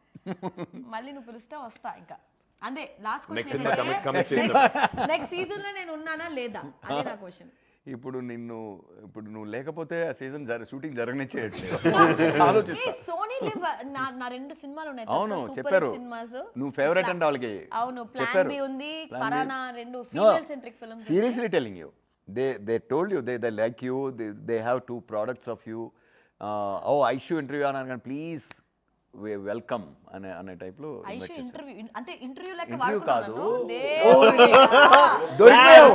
మళ్ళీ నువ్వు పిలిస్తే వస్తా. ఇంకా అంతే last next question. Next season లో నేను ఉన్నానా లేదా అదే నా క్వశ్చన్. ఇప్పుడు నువ్వు లేకపోతే ఆ సీజన్ షూటింగ్ జరగనిచ్చేయట్లేదు. ఆలోచిస్తా. సోనీ లివ్ నా 2 సినిమాలు ఉన్నాయి. అవును చెప్పారు, నువ్వు ఫేవరెట్ అంటే వాళ్ళకి. అవును, ప్లాన్ బి ఉంది, ఫరానా, 2 female centric films. Seriously telling you, they told you they like you, they have 2 products of you. Aishu interview అన్నాను, ప్లీజ్ వెల్కమ్ అనే టైప్ లో. ఐషు ఇంటర్వ్యూ అంటే ఇంటర్వ్యూ లెక్క ఇంటర్వ్యూ కాదు, వాడుతున్నాను. దొరికిపోయావు.